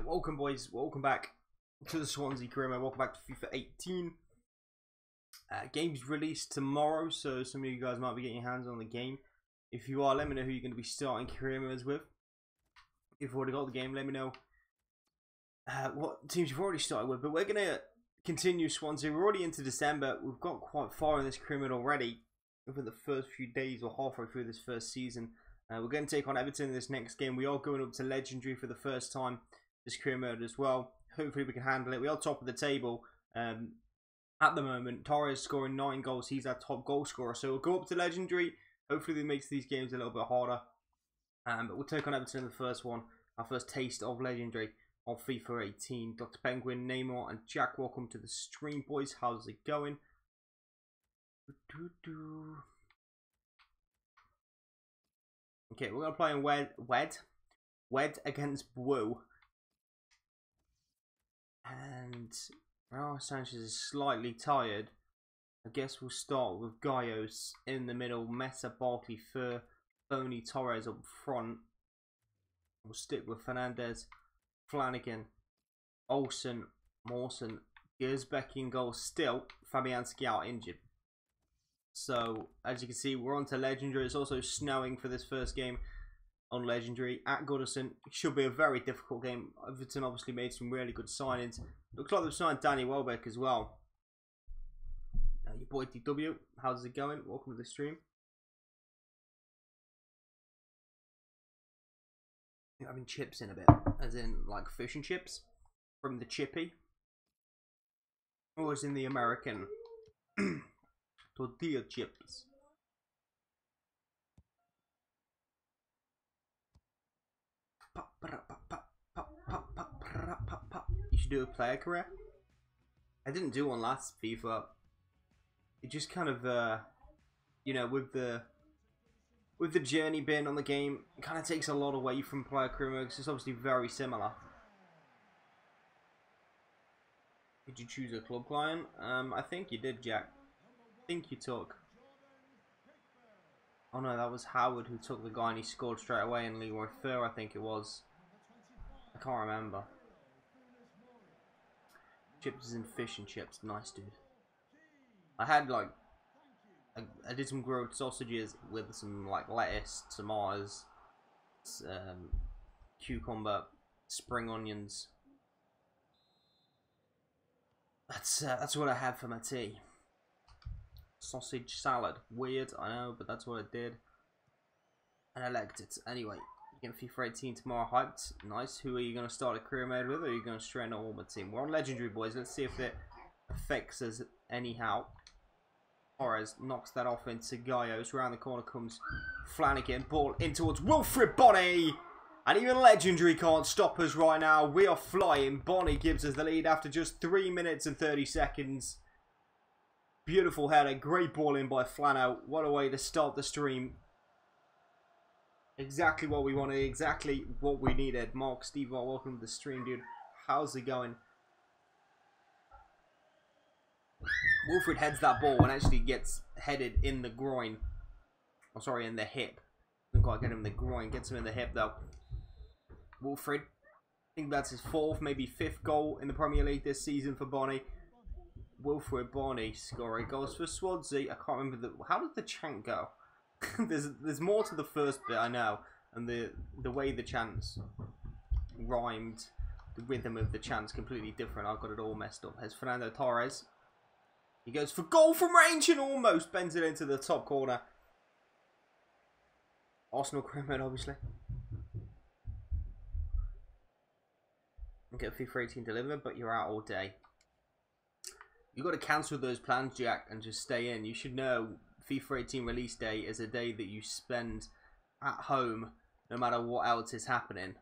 Welcome boys, welcome back to the Swansea career mode, welcome back to FIFA 18. Game's released tomorrow, so some of you guys might be getting your hands on the game. If you are, let me know who you're going to be starting career modes with. If you've already got the game, let me know what teams you've already started with. But we're going to continue Swansea. We're already into December, we've got quite far in this career mode already. Within the first few days or halfway through this first season. We're going to take on Everton in this next game. We are going up to Legendary for the first time this career mode as well. Hopefully we can handle it. We are top of the table at the moment. Torres scoring 9 goals. He's our top goal scorer. So we'll go up to Legendary. Hopefully it makes these games a little bit harder. But we'll take on Everton in the first one. Our first taste of Legendary on FIFA 18. Dr. Penguin, Neymar and Jack, welcome to the stream, boys. How's it going? Okay, we're going to play in Wed against Blue. And Sanchez is slightly tired. I guess we'll start with Gaios in the middle. Meta, Barkley, Fur, Boney, Torres up front. We'll stick with Fernandez, Flanagan, Olsen, Mawson, Gersbeck in goal still. Fabianski out injured. So, as you can see, we're on to Legendary. It's also snowing for this first game on Legendary at Goodison. It should be a very difficult game. Everton obviously made some really good signings. Looks like they've signed Danny Welbeck as well. Your boy DW, how's it going? Welcome to the stream. You're having chips in a bit, as in like fish and chips from the chippy. Or as in the American tortilla chips. You should do a player career. I didn't do one last FIFA. It just kind of, you know, with the journey bin on the game, it kind of takes a lot away from player career mode because it's obviously very similar. Did you choose a club client? I think you did, Jack. I think you took. Oh no, that was Howard who took the guy and he scored straight away in Leroy Fur, I think it was. I can't remember. Chips and fish and chips. Nice, dude. I had like, I did some grilled sausages with some like lettuce, tomatoes, cucumber, spring onions. That's what I had for my tea. Sausage salad. Weird, I know, but that's what I did. And I liked it. Anyway, you're going to FIFA 18 tomorrow. Hyped. Nice. Who are you going to start a career mode with, or are you going to straight on my team? We're on Legendary, boys. Let's see if it affects us anyhow. Torres knocks that off into Gaios. Around the corner comes Flanagan. Ball in towards Wilfred Bonny. And even Legendary can't stop us right now. We are flying. Bonny gives us the lead after just 3 minutes and 30 seconds. Beautiful header. Great ball in by Flano. What a way to start the stream. Exactly what we wanted. Exactly what we needed. Mark, Steve, welcome to the stream, dude. How's it going? Wilfred heads that ball and actually gets headed in the groin. Oh, sorry, in the hip. Doesn't quite get him in the groin. Gets him in the hip, though. Wilfred. I think that's his 4th, maybe 5th goal in the Premier League this season for Bonny. Wilfred Bonny scoring goals for Swansea. I can't remember how did the chant go? there's more to the first bit, I know, and the way the chants rhymed, the rhythm of the chants completely different. I've got it all messed up. There's Fernando Torres. He goes for goal from range and almost bends it into the top corner. Arsenal criminal, obviously. Get FIFA 18 delivered, but you're out all day. You've got to cancel those plans, Jack, and just stay in. You should know FIFA 18 release day is a day that you spend at home no matter what else is happening.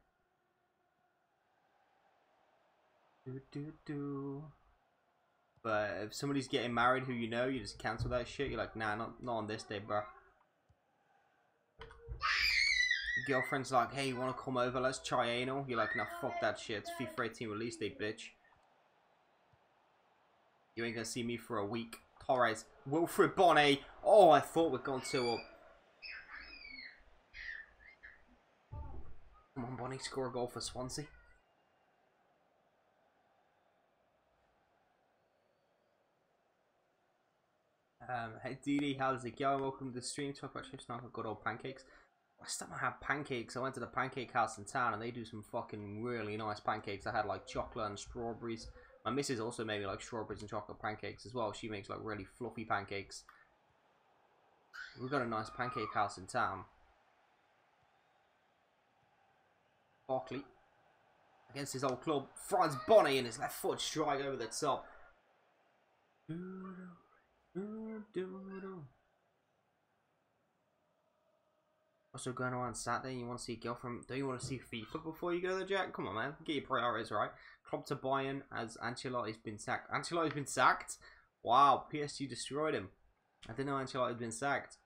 But if somebody's getting married who you know, you just cancel that shit. You're like, nah, not on this day, bro. Your girlfriend's like, hey, you want to come over? Let's try anal. You're like, nah, fuck that shit. It's FIFA 18 release day, bitch. You ain't gonna see me for a week. Torres. Wilfred Bonny. Oh, I thought we'd gone 2 up. Come on, Bonny. Score a goal for Swansea. Hey Didi, how's it going? Welcome to the stream. Talk about chips, not good old pancakes. Last time I had pancakes, I went to the pancake house in town and they do some fucking really nice pancakes. I had like chocolate and strawberries. My missus also made me like strawberries and chocolate pancakes as well. She makes like really fluffy pancakes. We've got a nice pancake house in town. Barkley against his old club. Franz Bonny and his left foot strike over the top. Also going on Saturday, you want to see girlfriend? Do you want to see FIFA before you go there, Jack? Come on, man. Get your priorities right. Club to Bayern as Ancelotti's been sacked. Ancelotti's been sacked? Wow, PSG destroyed him. I didn't know Ancelotti had been sacked.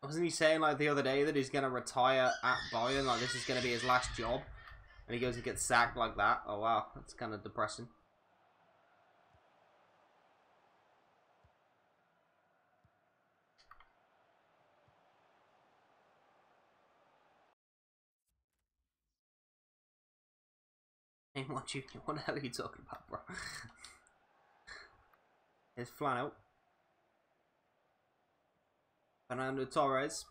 Wasn't he saying like the other day that he's going to retire at Bayern? Like this is going to be his last job? And he goes and gets sacked like that? Oh wow, that's kind of depressing. Hey, what the hell are you talking about, bro? Here's Flannel. Fernando Torres.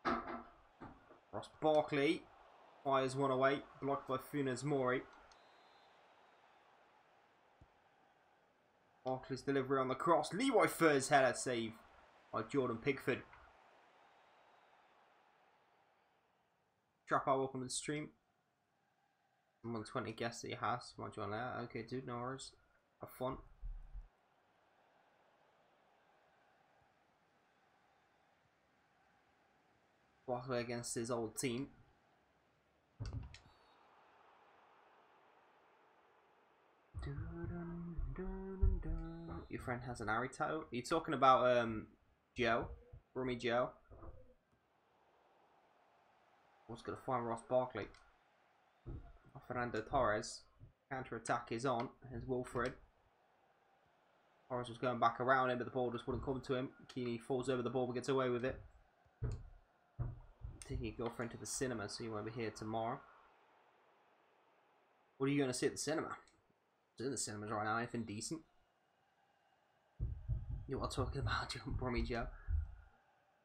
Ross Barkley. Fires one away. Blocked by Funes Mori. Barkley's delivery on the cross. Leroy Fur's header save by Jordan Pickford. Trap out, welcome to the stream. 120 guests at your house. Want you on there? Okay, dude, no worries. Have fun. Barkley against his old team. Your friend has an Ari tattoo? Are you talking about Joe? Rummy Joe? What's gonna find Ross Barkley? Fernando Torres. Counter attack is on. Here's Wilfred. Torres was going back around him, but the ball just wouldn't come to him. Keeney falls over the ball but gets away with it. Taking your girlfriend to the cinema, so you won't be here tomorrow. What are you going to see at the cinema? It's in the cinemas right now. Anything decent? You are talking about Brummy Joe?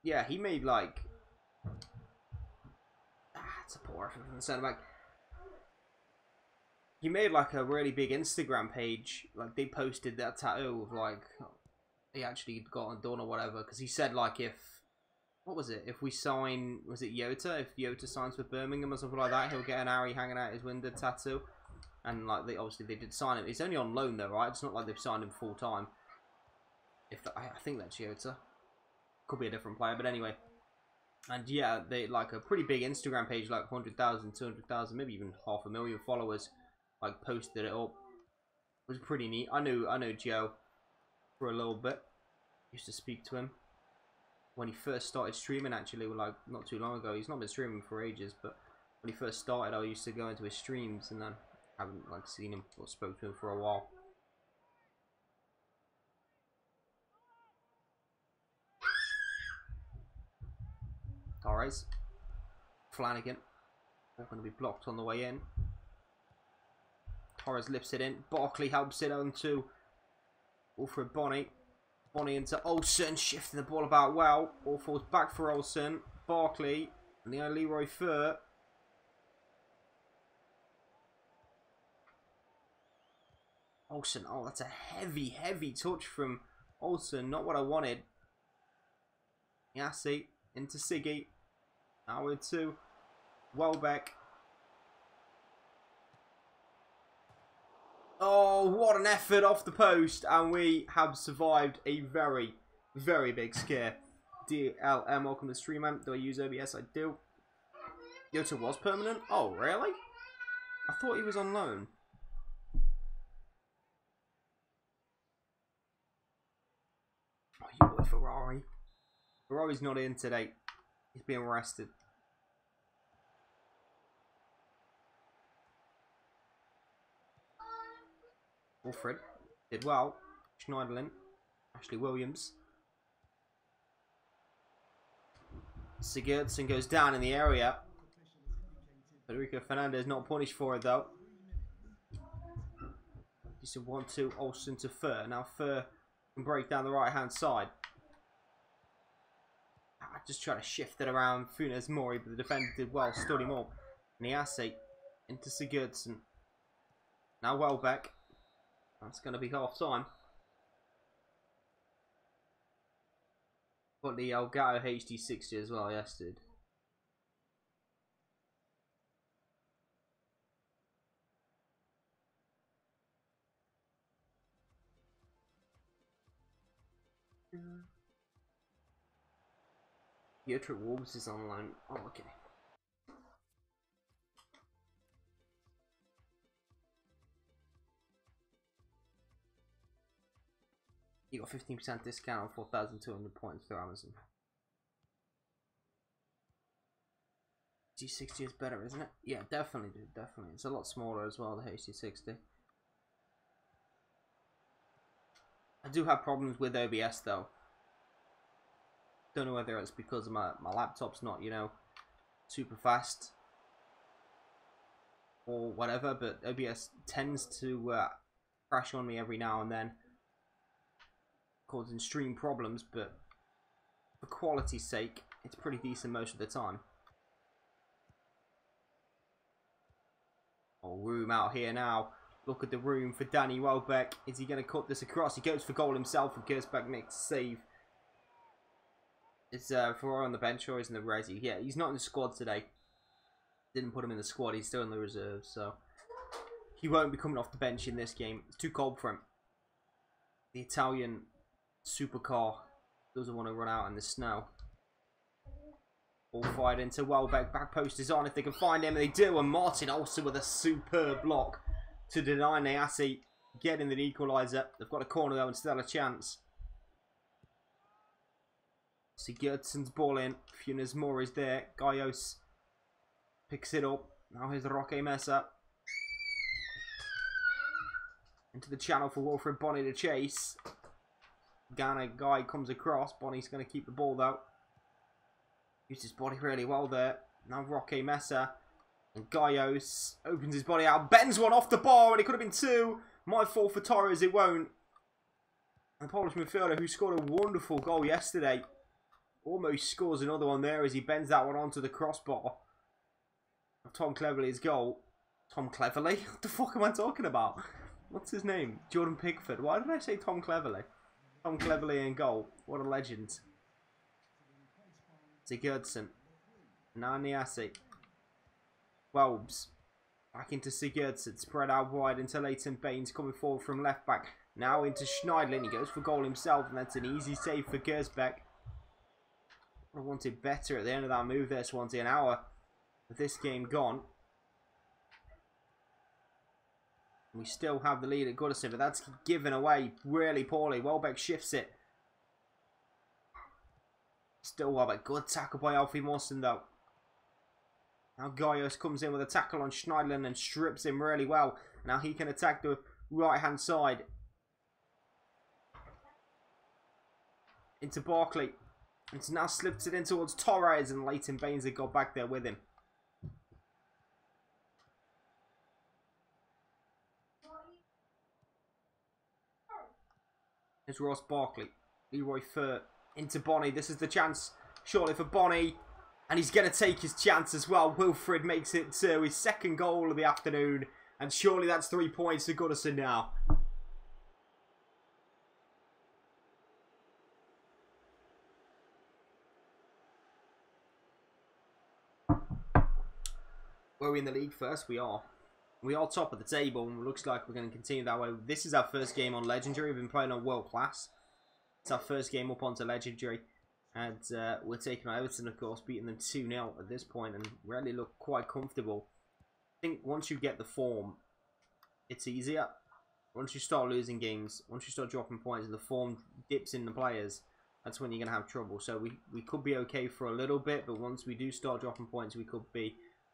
Yeah, he made like. It's a poor effort from the centre back. He made like a really big Instagram page. Like they posted that tattoo of like he actually got it done or whatever. Because he said like if what was it? If we sign, was it Yota? If Yota signs for Birmingham or something like that, he'll get an Ari hanging out his window tattoo. And like they obviously they did sign him. He's only on loan though, right? It's not like they've signed him full time. If I think that's Yota. Could be a different player, but anyway. And yeah, they like a pretty big Instagram page, like 100,000, 200,000, maybe even 500,000 followers. Like posted it up. It was pretty neat. I know Joe for a little bit. Used to speak to him when he first started streaming. Actually, like not too long ago. He's not been streaming for ages, but when he first started, I used to go into his streams, and then I haven't like seen him or spoke to him for a while. Torres, Flanagan, all going to be blocked on the way in. Torres lifts it in. Barkley helps it on to Wilfred Bonny. Bonny into Olsen, shifting the ball about well. All falls back for Olsen. Barkley and the Leroy Fur. Olsen, oh, that's a heavy, heavy touch from Olsen. Not what I wanted. Yassi into Siggy. Now into Welbeck. Oh, what an effort off the post. And we have survived a very, very big scare. DLM, welcome to the stream, man. Do I use OBS? I do. Yota was permanent? Oh, really? I thought he was on loan. Oh, you boy, Ferrari. Ferrari's not in today. He's being arrested. Wilfred did well. Schneiderlin. Ashley Williams. Sigurdsson goes down in the area. Federico Fernandez not punished for it though. It's a 1-2. Olsen to Fur. Now Fur can break down the right-hand side. Just trying to shift it around Funes Mori, but the defender did well, stood him up. Niasse into Sigurdsson. Now Welbeck. That's going to be half time. But the Elgato HD60 as well, yes, dude. Yotra Wolves is on loan. Oh, okay. You got 15% discount on 4,200 points through Amazon. G60 is better, isn't it? Yeah, definitely, dude. Definitely. It's a lot smaller as well, the HD60. I do have problems with OBS though. Don't know whether it's because my laptop's not, you know, super fast or whatever, but OBS tends to crash on me every now and then, causing stream problems, but for quality's sake, it's pretty decent most of the time. Oh, room out here now. Look at the room for Danny Welbeck. Is he going to cut this across? He goes for goal himself, and Gersbeck makes a save. Is Ferrari on the bench or is in the resi? Yeah, he's not in the squad today. Didn't put him in the squad. He's still in the reserves, so he won't be coming off the bench in this game. It's too cold for him. The Italian supercar doesn't want to run out in the snow. Ball fired into Welbeck. Back post is on if they can find him, and they do. And Martin also with a superb block to deny Niasse getting the equaliser. They've got a corner though and still a chance. Sigurdsson's ball in. Funes Mori is there. Gaios picks it up. Now here's Roque Mesa. Into the channel for Wilfred Bonny to chase. Ghana guy comes across. Bonny's going to keep the ball though. Used his body really well there. Now Roque Mesa. And Gaios opens his body out. Bends one off the bar and it could have been two. Might fall for Torres, it won't. The Polish midfielder who scored a wonderful goal yesterday almost scores another one there as he bends that one onto the crossbar of Tom Cleverley's goal. Tom Cleverley? What the fuck am I talking about? What's his name? Jordan Pickford. Why did I say Tom Cleverley? Tom Cleverley in goal. What a legend. Sigurdsson. Now Niasse. Welbs. Back into Sigurdsson. Spread out wide into Leighton Baines coming forward from left back. Now into Schneidlin. He goes for goal himself and that's an easy save for Gersbeck. I wanted better at the end of that move there, Swansea. An hour with this game gone. We still have the lead at Goodison, but that's given away really poorly. Welbeck shifts it. Still Welbeck. Good tackle by Alfie Mawson though. Now Gaios comes in with a tackle on Schneidlin and strips him really well. Now he can attack the right hand side. Into Barkley. It's now slipped it in towards Torres and Leighton Baines had got back there with him. There's Ross Barkley. Leroy Fur into Bonny. This is the chance surely for Bonny. And he's going to take his chance as well. Wilfred makes it to his second goal of the afternoon. And surely that's 3 points to Goodison now. Were we in the league first? We are. We are top of the table and it looks like we're going to continue that way. This is our first game on Legendary. We've been playing on World Class. It's our first game up onto Legendary. And we're taking on Everton, of course, beating them 2-0 at this point and really look quite comfortable. I think once you get the form, it's easier. Once you start losing games, once you start dropping points and the form dips in the players, that's when you're going to have trouble. So we could be okay for a little bit, but once we do start dropping points, we could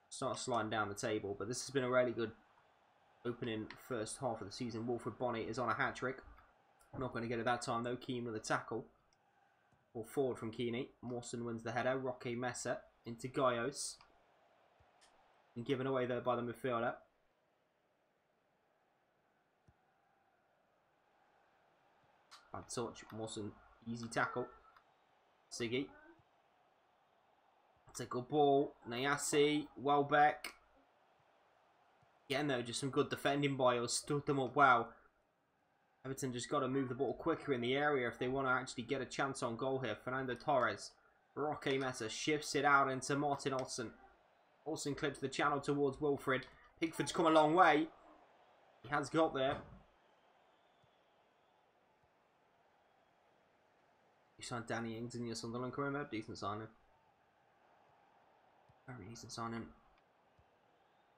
start sliding down the table. But this has been a really good opening first half of the season. Wilfred Bonny is on a hat-trick. Not going to get it that time though. Keane with a tackle. Or forward from Keeney. Mawson wins the header. Roque Mesa into Gaios. And given away there by the midfielder. Bad touch. Mawson. Easy tackle. Siggy. That's a good ball. Nayasi. Welbeck. Again, though, just some good defending by us. Stood them up well. Everton just got to move the ball quicker in the area if they want to actually get a chance on goal here. Fernando Torres. Roque Mesa shifts it out into Martin Olsen. Olsen clips the channel towards Wilfred. Pickford's come a long way. He has got there. You signed Danny Ings in your Sunderland career mode. Decent signing. Very decent signing.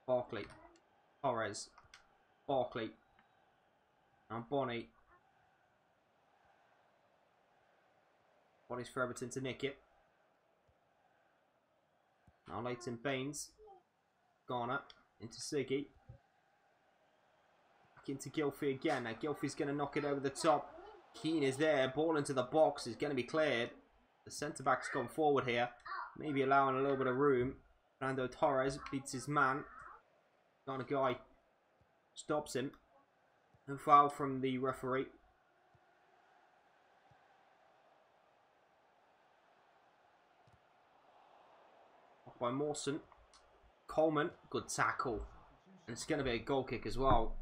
Barkley. Torres. Barkley. And Bonnie. Bonnie's for Everton to nick it. Now Leighton Baines. Garner. Into Siggy. Back into Gylfi again. Now Gylfi's going to knock it over the top. Keane is there. Ball into the box. Is going to be cleared. The centre-back's gone forward here. Maybe allowing a little bit of room. Fernando Torres beats his man. Got a guy. Stops him. No foul from the referee. Off by Mawson. Coleman. Good tackle. And it's going to be a goal kick as well.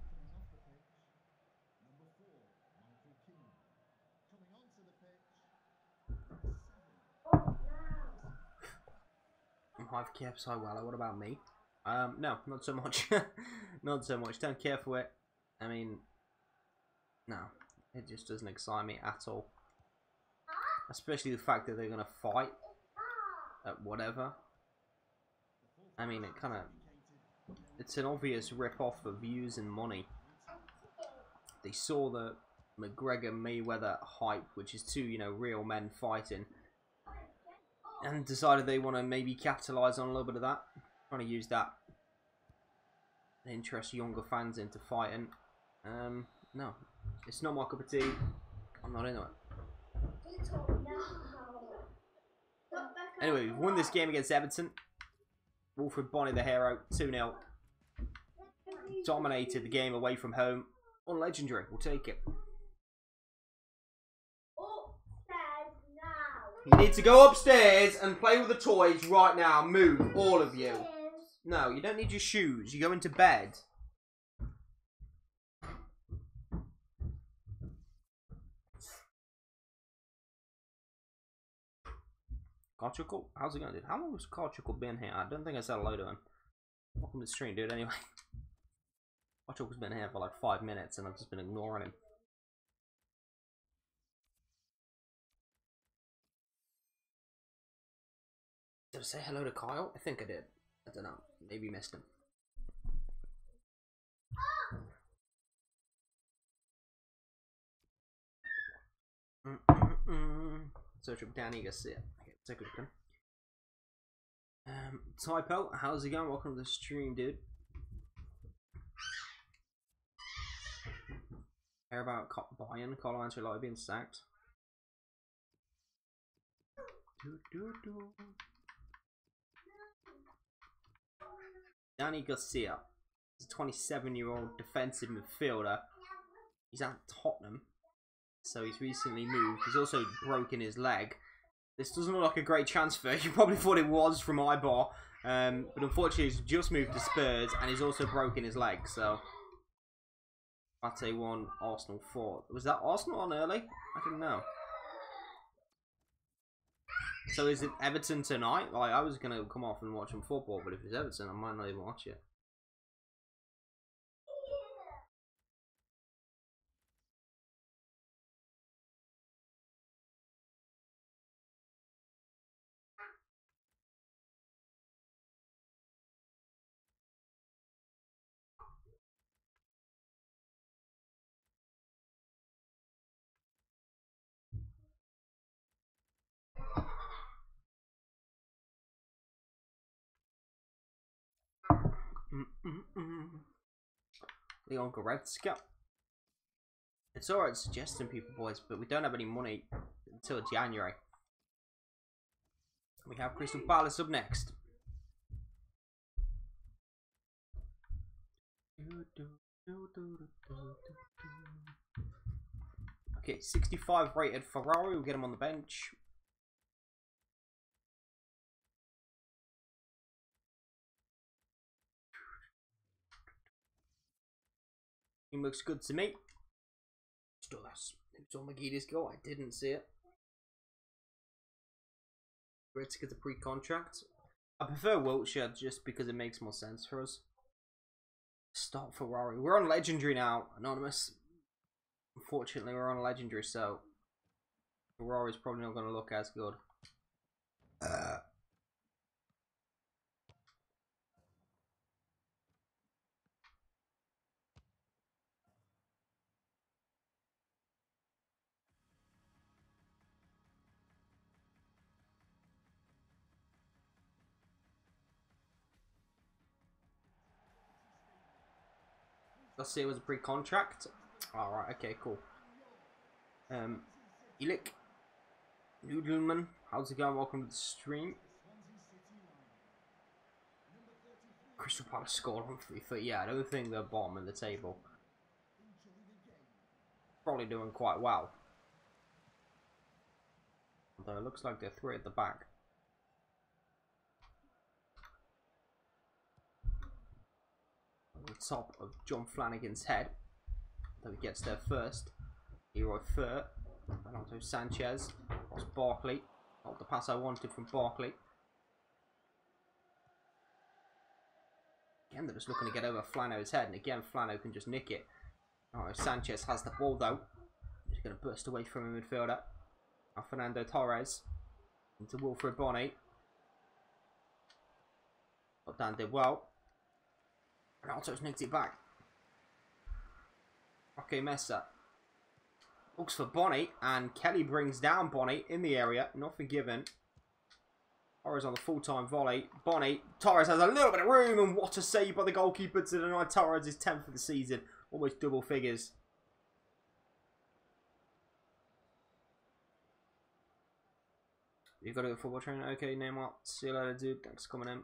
I've kept so well. What about me? No, not so much. Not so much. Don't care for it. I mean, no, it just doesn't excite me at all. Especially the fact that they're gonna fight at whatever. I mean, it's an obvious rip-off of views and money. They saw the McGregor-Mayweather hype, which is two, real men fighting, and decided they want to maybe capitalise on a little bit of that. Trying to use that to interest younger fans into fighting. No, it's not my cup of tea. I'm not into it. Anyway, we've won this game against Everton. Wilfred Bonny, the hero, 2-0. Dominated the game away from home. Unlegendary, we'll take it. You need to go upstairs and play with the toys right now. Move, all of you. No, you don't need your shoes. You go into bed. Carchuckle? How's it going, dude? How long has Carchuckle been here? I don't think I said hello to him. Welcome to the stream, dude, anyway. Carchuckle's been here for like 5 minutes and I've just been ignoring him. Did I say hello to Kyle? I think I did. I don't know. Maybe missed him. Search up Danny Garcia. Okay, take a look. Typo, how's it going? Welcome to the stream, dude. Care about Bayern? Carlo Ancelotti being sacked. Danny Garcia is a 27-year-old defensive midfielder. He's at Tottenham, so he's recently moved. He's also broken his leg. This doesn't look like a great transfer. You probably thought it was from Ibar, but unfortunately he's just moved to Spurs and he's also broken his leg. So Mate 1, Arsenal 4. Was that Arsenal on early? I don't know. So is it Everton tonight? Like, I was going to come off and watch some football, but if it's Everton, I might not even watch it. Leon Goretzka. It's alright suggesting people, boys, but we don't have any money until January. We have Crystal Palace up next. Okay, 65 rated Ferrari. We'll get him on the bench. He looks good to me. Still, that's John McGee's goal. I didn't see it. Great to get the pre-contract. I prefer Wiltshire just because it makes more sense for us. Start Ferrari. We're on Legendary now, Anonymous. Unfortunately, we're on Legendary, so Ferrari's probably not going to look as good. Let's see, it was a pre-contract. Alright, okay, cool. Elik. Noodleman. How's it going? Welcome to the stream. Crystal Palace scored on FIFA. Yeah, I don't think they're bottom of the table. Probably doing quite well. Although it looks like they're 3 at the back. On the top of John Flanagan's head. Though he gets there first. Leroy Furt. Renato Sanchez. That's Barkley. Not the pass I wanted from Barkley. Again, they're just looking to get over Flano's head. And again, Flano can just nick it. Alright, Sanchez has the ball though. He's going to burst away from a midfielder. Now Fernando Torres. Into Wilfred Bonny. But Dan did well. Ronaldo's nicked it back. Okay, Mesa. Looks for Bonny. And Kelly brings down Bonny in the area. Not forgiven. Torres on the full-time volley. Bonny. Torres has a little bit of room. And what a save by the goalkeeper to deny Torres his 10th of the season. Almost double figures. You've got to go football training. Okay, Neymar. See you later, dude. Thanks for coming in.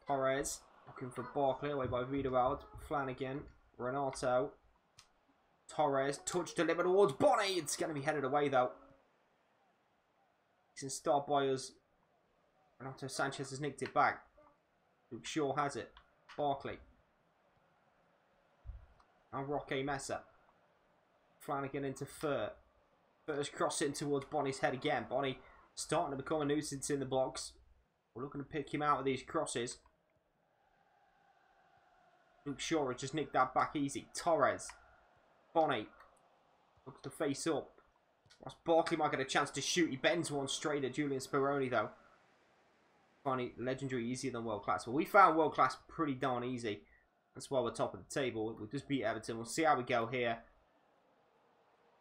Torres. Looking for Barkley. Away by Viderald. Flanagan. Renato. Torres. Touch delivered towards Bonny. It's going to be headed away, though. It's in start by us. Renato Sanchez has nicked it back. Luke Shaw has it. Barkley. And Roque Mesa. Flanagan into Furt. Furt's crossing towards Bonny's head again. Bonny starting to become a nuisance in the box. We're looking to pick him out of these crosses. Luke Shaw has just nicked that back easy. Torres. Bonny. Looks to face up. Whilst Barkley might get a chance to shoot. He bends one straight at Julian Speroni though. Funny, legendary easier than world class. Well, we found world class pretty darn easy. That's why we're top of the table. We'll just beat Everton. We'll see how we go here.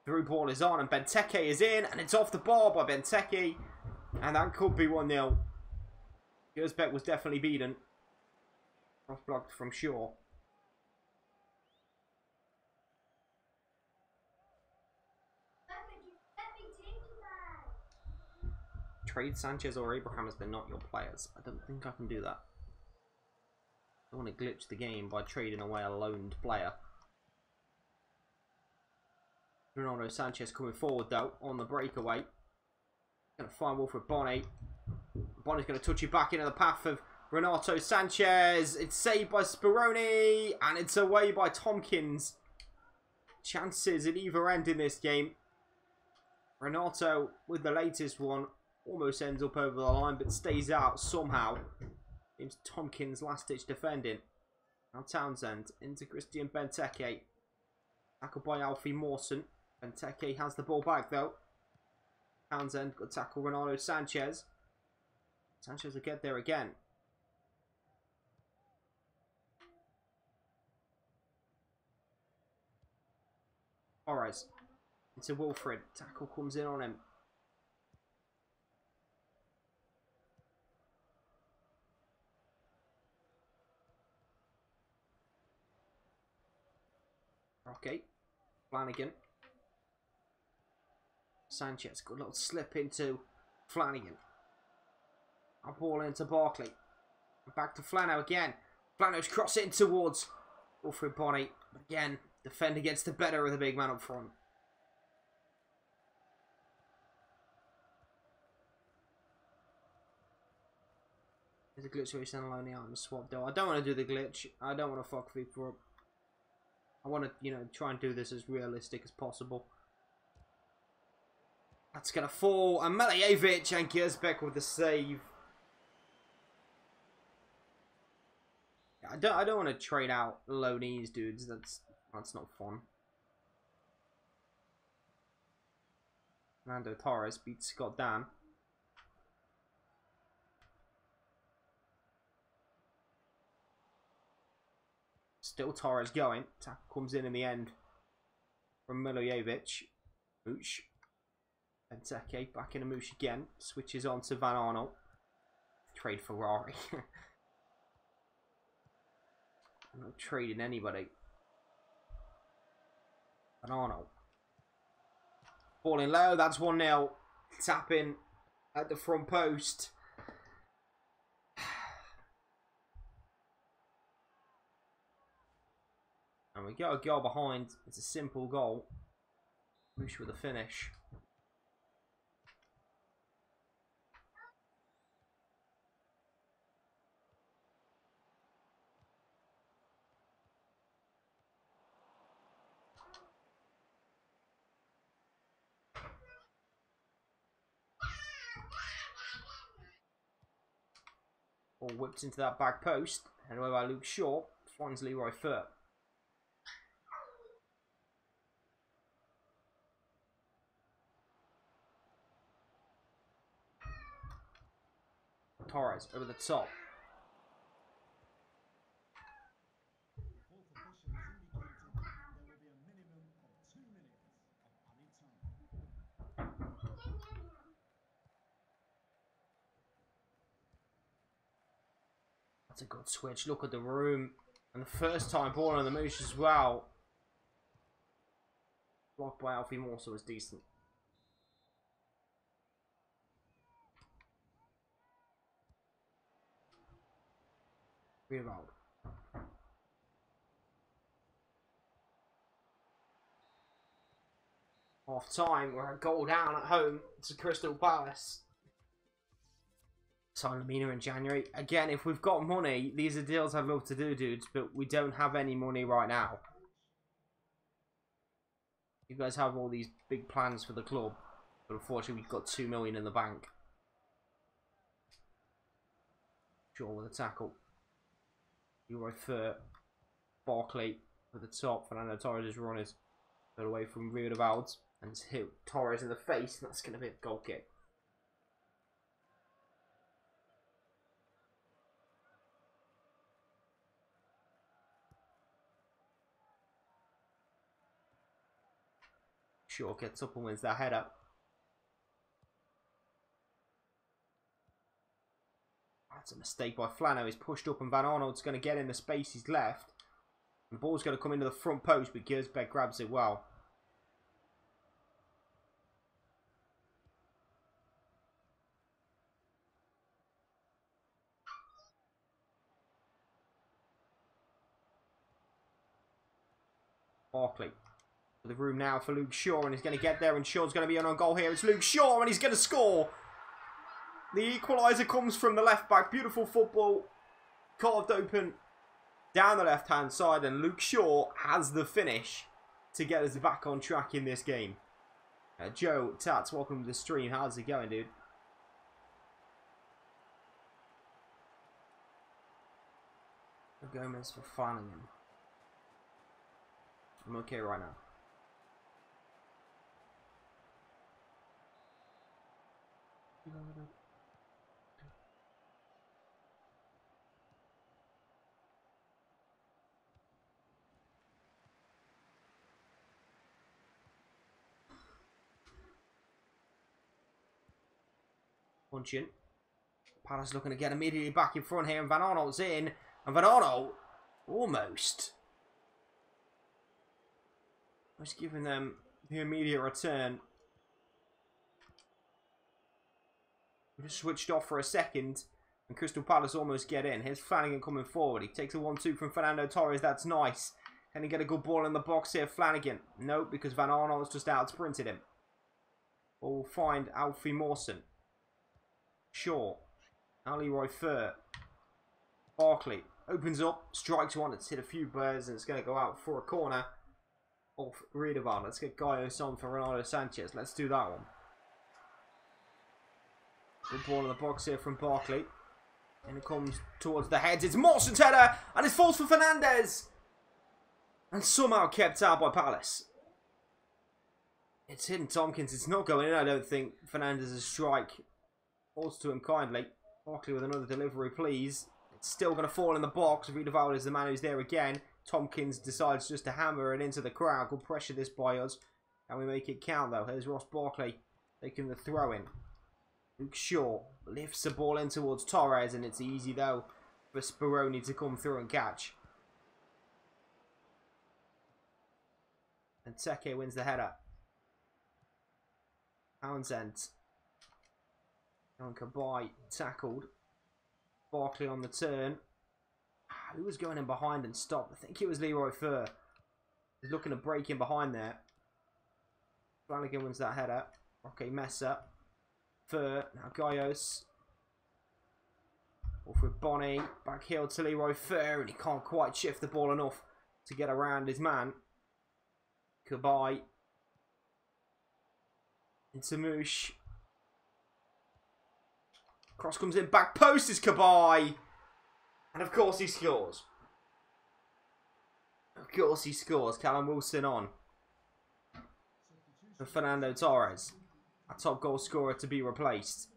Through ball is on and Benteke is in. And it's off the bar by Benteke. And that could be 1-0. Gersbeck was definitely beaten. Cross blocked from Shaw. Trade Sanchez or Abraham as they're not your players. I don't think I can do that. I don't want to glitch the game by trading away a loaned player. Ronaldo Sanchez coming forward though on the breakaway. Going to find Wilfred Bonny. Bonny's going to touch it back into the path of Renato Sanchez. It's saved by Speroni and it's away by Tompkins. Chances at either end in this game. Renato with the latest one. Almost ends up over the line, but stays out somehow. It's Tompkins' last-ditch defending. Now Townsend into Christian Benteke. Tackled by Alfie Mawson. Benteke has the ball back, though. Townsend got tackle Ronaldo Sanchez. Sanchez will get there again. Torres into Wilfred. Tackle comes in on him. Okay, Flanagan. Sanchez, good little slip into Flanagan. I'll ball into Barkley. Back to Flano again. Flano's crossing towards Wilfred Bonny. Again, Defender gets the better of the big man up front. There's a glitch where you send alone the item swap though. I don't want to do the glitch. I don't want to fuck FIFA up. I want to, you know, try and do this as realistic as possible. That's going to fall. And Melijevic and Giersbeck with the save. I don't want to trade out loanees, dudes. That's not fun. Fernando Torres beats Scott Dan. Still Torres going. Tackle comes in the end from Melijevic. Moosh. Benteke back in a Moosh again. Switches on to Van Arnold. Trade Ferrari. I'm not trading anybody. Van Arnold. Falling low. That's 1-0. Tapping at the front post. And we got a goal behind. It's a simple goal. Moosh with a finish. Ball whipped into that back post. Headed away by Luke Shaw. Finds Leroy Furt. Torres over the top. That's a good switch. Look at the room. And the first time ball on the Moosh as well. Blocked by Alfie Moore, so it was decent. Reload. Half time, we're a goal down at home to Crystal Palace. Sign Lamina in January. Again, if we've got money, these are deals I'd love to do, dudes, but we don't have any money right now. You guys have all these big plans for the club, but unfortunately we've got 2 million in the bank. Shaw with a tackle. Leroy Furt. Barkley at the top. Fernando Torres' run is got away from Rio de Valdes and it's hit Torres in the face, and that's going to be a goal kick. Shaw gets up and wins that header. That's a mistake by Flano. He's pushed up and Van Arnold's going to get in the space he's left. The ball's going to come into the front post, but Giersbeck grabs it well. Barkley. The room now for Luke Shaw, and he's going to get there, and Shaw's going to be on goal here. It's Luke Shaw, and he's going to score. The equaliser comes from the left back. Beautiful football. Carved open down the left hand side, and Luke Shaw has the finish to get us back on track in this game. Joe Tats, welcome to the stream. How's it going, dude? Gomez for Flanagan. I'm okay right now. Punching. Palace looking to get immediately back in front here, and Van Arnold's in, and Van Arnold almost was giving them the immediate return. Just switched off for a second, and Crystal Palace almost get in. Here's Flanagan coming forward. He takes a 1-2 from Fernando Torres. That's nice. Can he get a good ball in the box here? Flanagan. No, because Van Arnold's just out sprinted him. We'll find Alfie Mawson. Shaw. Leroy Fer. Barkley. Opens up. Strikes one. It's hit a few birds and it's going to go out for a corner. Off Riedevan. Let's get Gaios on for Ronaldo Sanchez. Let's do that one. Good ball in the box here from Barkley. And it comes towards the heads. It's Mawson's header. And it's falls for Fernandez. And somehow kept out by Palace. It's hitting Tompkins. It's not going in, I don't think. Fernandez's strike falls to him kindly. Barkley with another delivery, please. It's still going to fall in the box. Riedevan is the man who's there again. Tompkins decides just to hammer it into the crowd. Good pressure this by us. Can we make it count, though? Here's Ross Barkley taking the throw-in. Luke Shaw lifts the ball in towards Torres, and it's easy, though, for Speroni to come through and catch. And Teke wins the header. Townsend. And Kabai tackled. Barkley on the turn. Who was going in behind and stopped? I think it was Leroy Fer. He's looking to break in behind there. Flanagan wins that header. Okay, Messer. Fer. Now Gaios. Off with Bonnie. Back heel to Leroy Fer. And he can't quite shift the ball enough to get around his man. Kabai. Into Moosh. Cross comes in. Back post is Kabai. And of course he scores. Of course he scores. Callum Wilson on. And Fernando Torres. Our top goal scorer to be replaced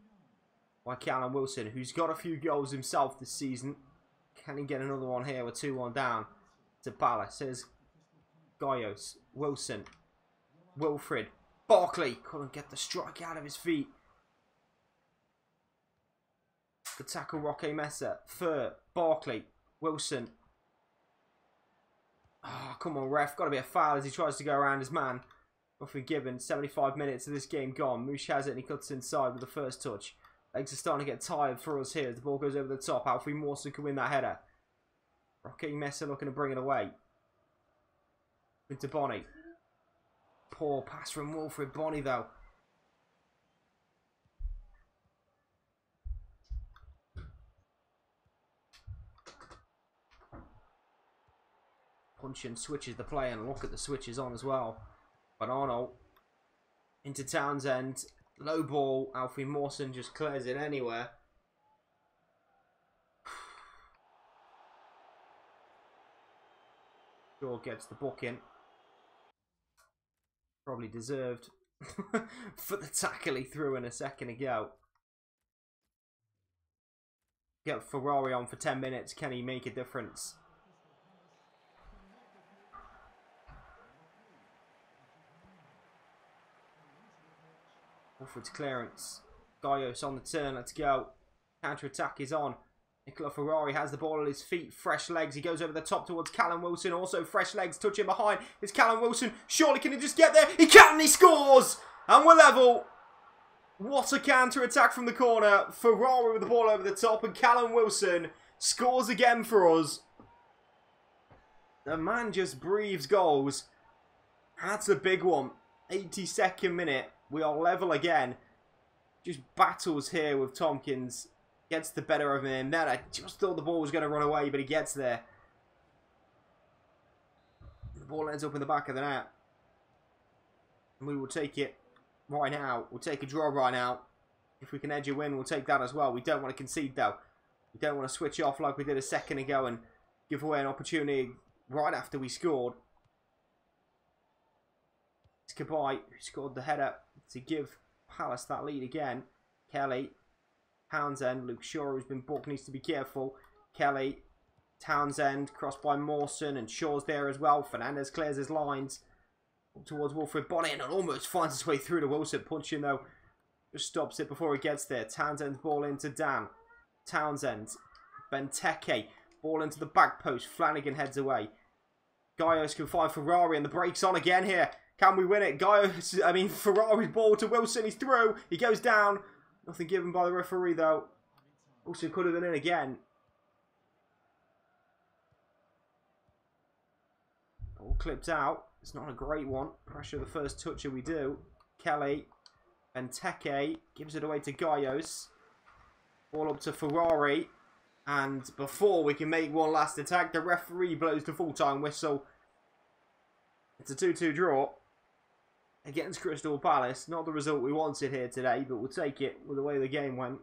by Callum Wilson, who's got a few goals himself this season. Can he get another one here? We're 2-1 down to Palace. Here's Gaios. Wilson. Wilfred. Barkley. Couldn't get the strike out of his feet. Good tackle, Roque Messer. Fer. Barkley. Wilson. Oh, come on, ref. Got to be a foul as he tries to go around his man. Nothing given. 75 minutes of this game gone. Moosh has it and he cuts inside with the first touch. Legs are starting to get tired for us here. The ball goes over the top. Alfie Mawson can win that header. Roque Messer looking to bring it away. Into Bonnie. Poor pass from Wilfred Bonnie, though. Puncheon switches the play, and look at the switches on as well. But Arnold into Townsend. Low ball. Alfie Mawson just clears it anywhere. Shaw gets the booking. Probably deserved for the tackle he threw in a second ago. Get Ferrari on for 10 minutes. Can he make a difference? Wilfred's clearance. Gaios on the turn. Let's go. Counter-attack is on. Nicola Ferrari has the ball at his feet. Fresh legs. He goes over the top towards Callum Wilson. Also fresh legs. Touching behind. It's Callum Wilson. Surely can he just get there? He can and he scores! And we're level. What a counter-attack from the corner. Ferrari with the ball over the top. And Callum Wilson scores again for us. The man just breathes goals. That's a big one. 82nd minute. We are level again. Just battles here with Tompkins. Gets the better of him. Then I just thought the ball was going to run away, but he gets there. The ball ends up in the back of the net. And we will take it right now. We'll take a draw right now. If we can edge a win, we'll take that as well. We don't want to concede, though. We don't want to switch off like we did a second ago and give away an opportunity right after we scored. It's Kabai who scored the header to give Palace that lead again. Kelly. Townsend, Luke Shaw, who's been booked, needs to be careful. Kelly, Townsend, crossed by Mawson, and Shaw's there as well. Fernandez clears his lines up towards Wilfred Bonnie, and almost finds his way through to Wilson. Puncheon, though, just stops it before it gets there. Townsend's ball into Dan. Townsend, Benteke, ball into the back post. Flanagan heads away. Gaios can find Ferrari, and the break's on again here. Can we win it? Ferrari's ball to Wilson. He's through. He goes down. Nothing given by the referee, though. Also could have been in again. All clipped out. It's not a great one. Pressure the first toucher we do. Kelly and Teke gives it away to Gaios. Ball up to Ferrari. And before we can make one last attack, the referee blows the full-time whistle. It's a 2-2 draw against Crystal Palace. Not the result we wanted here today, but we'll take it with the way the game went.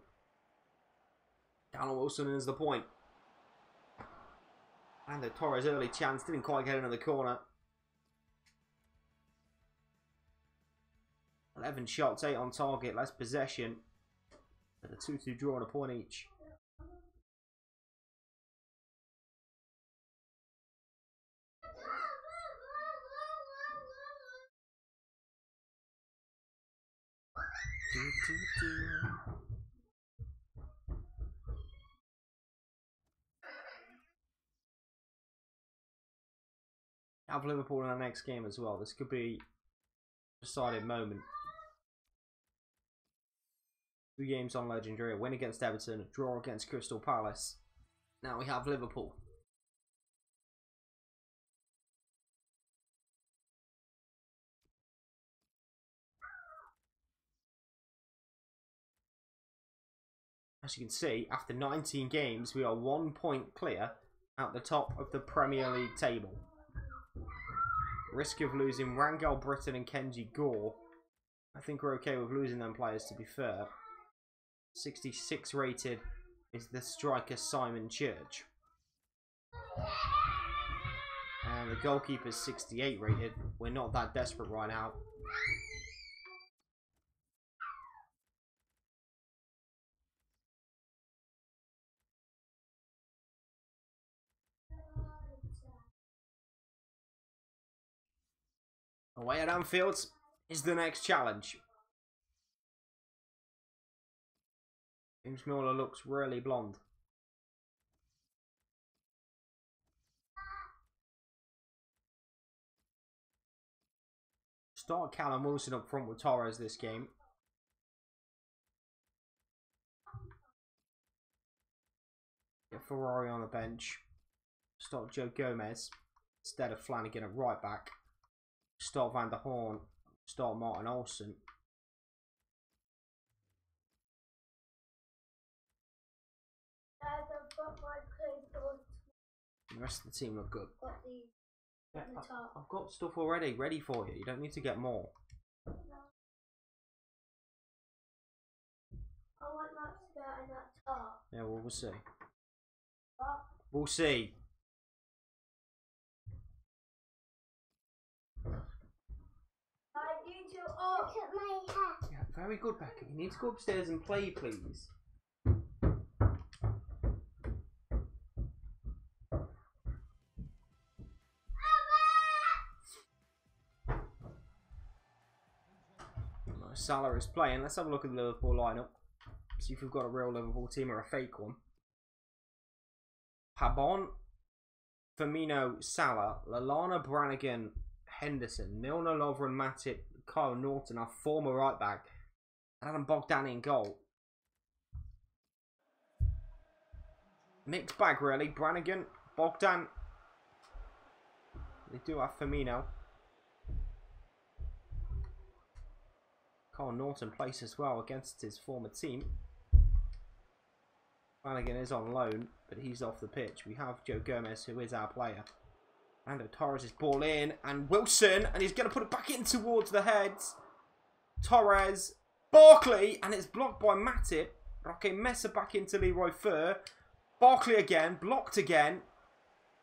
Callum Wilson is the point. And the Torres early chance didn't quite get into the corner. 11 shots, 8 on target, less possession. But a 2-2 draw and a point each. Have Liverpool in our next game as well. This could be a decided moment. 2 games on Legendary. A win against Everton. A draw against Crystal Palace. Now we have Liverpool. As you can see, after 19 games, we are 1 point clear at the top of the Premier League table. Risk of losing Rangel Britton and Kenji Gore. I think we're okay with losing them players, to be fair. 66 rated is the striker Simon Church. And the goalkeeper's 68 rated. We're not that desperate right now. Away at Anfield is the next challenge. James Milner looks really blonde. Start Callum Wilson up front with Torres this game. Get Ferrari on the bench. Start Joe Gomez instead of Flanagan at right back. Start Van der Horn. Start Martin Olsen. The rest of the team look good. Yeah, I've got stuff already ready for you. You don't need to get more. I want that skirt and that top. Yeah, well, we'll see. What? We'll see. I need to look at my hair. Yeah, very good, Becca. You need to go upstairs and play, please. Salah is playing. Let's have a look at the Liverpool lineup. See if we've got a real Liverpool team or a fake one. Pabon, Firmino, Salah, Lallana, Brannigan, Henderson, Milner, Lovren, Matip, Kyle Norton, our former right back, Adam Bogdan in goal. Mixed bag, really. Brannigan, Bogdan. They do have Firmino. Kyle Norton plays as well against his former team. Flanagan is on loan, but he's off the pitch. We have Joe Gomez, who is our player. Fernando Torres is ball in, and Wilson, and he's going to put it back in towards the heads. Torres, Barkley, and it's blocked by Matip. Roque Mesa back into Leroy Fer. Barkley again, blocked again.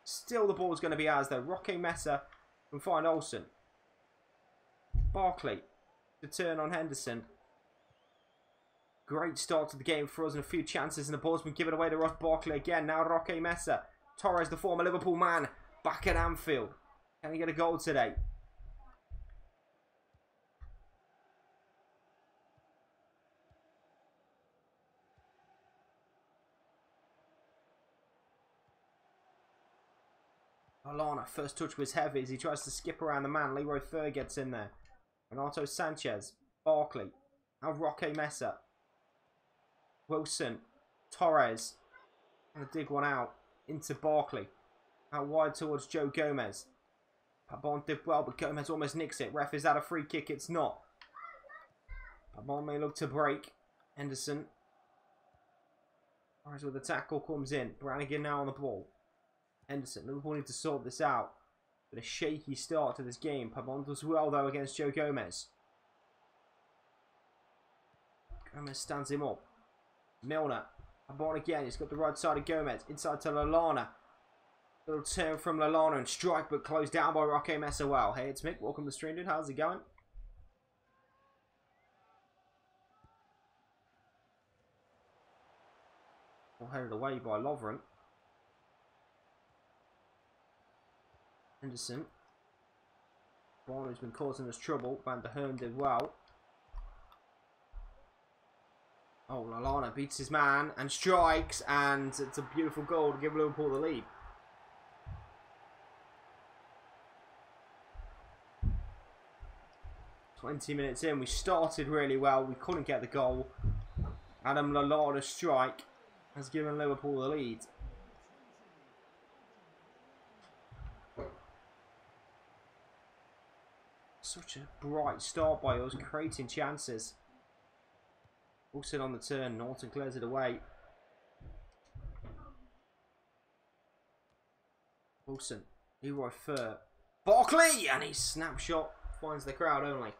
Still the ball's going to be ours though. Roque Mesa can find Olsen. Barkley. The turn on Henderson. Great start to the game for us and a few chances, and the ball's been given away to Ross Barkley again. Now Roque Mesa. Torres, the former Liverpool man, back at Anfield. Can he get a goal today? Alana, first touch was heavy as he tries to skip around the man. Leroy Fer gets in there. Renato Sanchez, Barkley, now Roque Mesa, Wilson, Torres, and dig one out into Barkley, out wide towards Joe Gomez. Pabon did well, but Gomez almost nicks it. Ref, is that a free kick? It's not. Pabon may look to break. Henderson. With the tackle comes in. Brannigan now on the ball. Henderson. Liverpool need to sort this out. But a shaky start to this game. Pabon does well though against Joe Gomez. Gomez stands him up. Milner. Pabon again. He's got the right side of Gomez. Inside to Lallana. Little turn from Lallana and strike, but closed down by Roque Messawell. Hey, it's Mick. Welcome to stream, dude. How's it going? All headed away by Lovren. Henderson. Barnes has been causing us trouble. Van der Hearn did well. Oh, Lallana beats his man and strikes, and it's a beautiful goal to give Liverpool the lead. "20 minutes in, we started really well. We couldn't get the goal. Adam Lallana's strike has given Liverpool the lead. Such a bright start by us, creating chances. Wilson on the turn. Norton clears it away. Wilson. Leroy Fer. Barkley! And his snapshot finds the crowd only.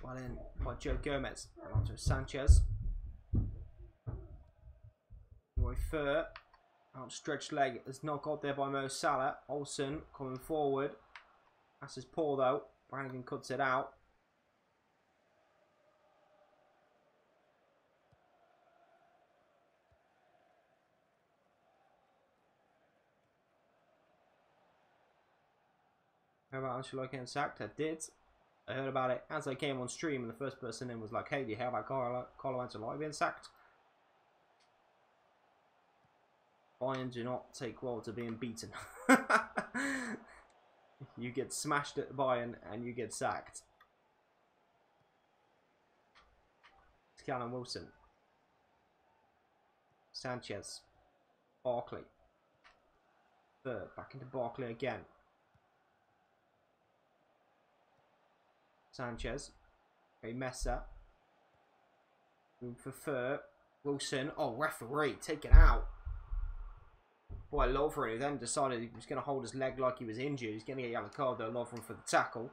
Well in by Joe Gomez. And onto Sanchez. Leroy Fer. Outstretched leg has not got there by Mo Salah. Olsen coming forward. That's his paw though. Brannigan cuts it out. How about Ancelotti getting sacked? I did. I heard about it as I came on stream, and the first person in was like, "Hey, do you hear about Carlo Ancelotti being sacked?" Bayern do not take well to being beaten. You get smashed at Bayern and you get sacked. It's Callum Wilson. Sanchez. Barkley. Third. Back into Barkley again. Sanchez. A Messer. Room for Fer. Wilson. Oh, referee. Take it out. Boy, Lovren, who then decided he was going to hold his leg like he was injured. He's going to get a yellow card though, Lovren, for the tackle.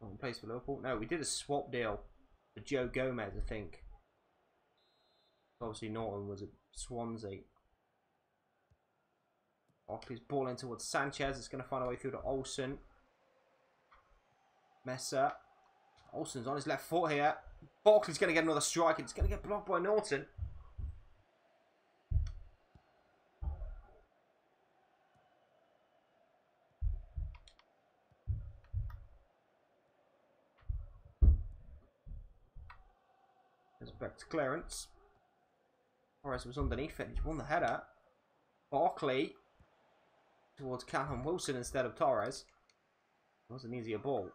Oh, in place for Liverpool. No, we did a swap deal for Joe Gomez, I think. Obviously, Norton was at Swansea. Barkley's ball in towards Sanchez. It's going to find a way through to Olsen. Messer. Olsen's on his left foot here. Barkley's going to get another strike. It's going to get blocked by Norton. There's back to clearance. Torres was underneath it. He won the header. Barkley towards Callum Wilson instead of Torres. It was an easier ball.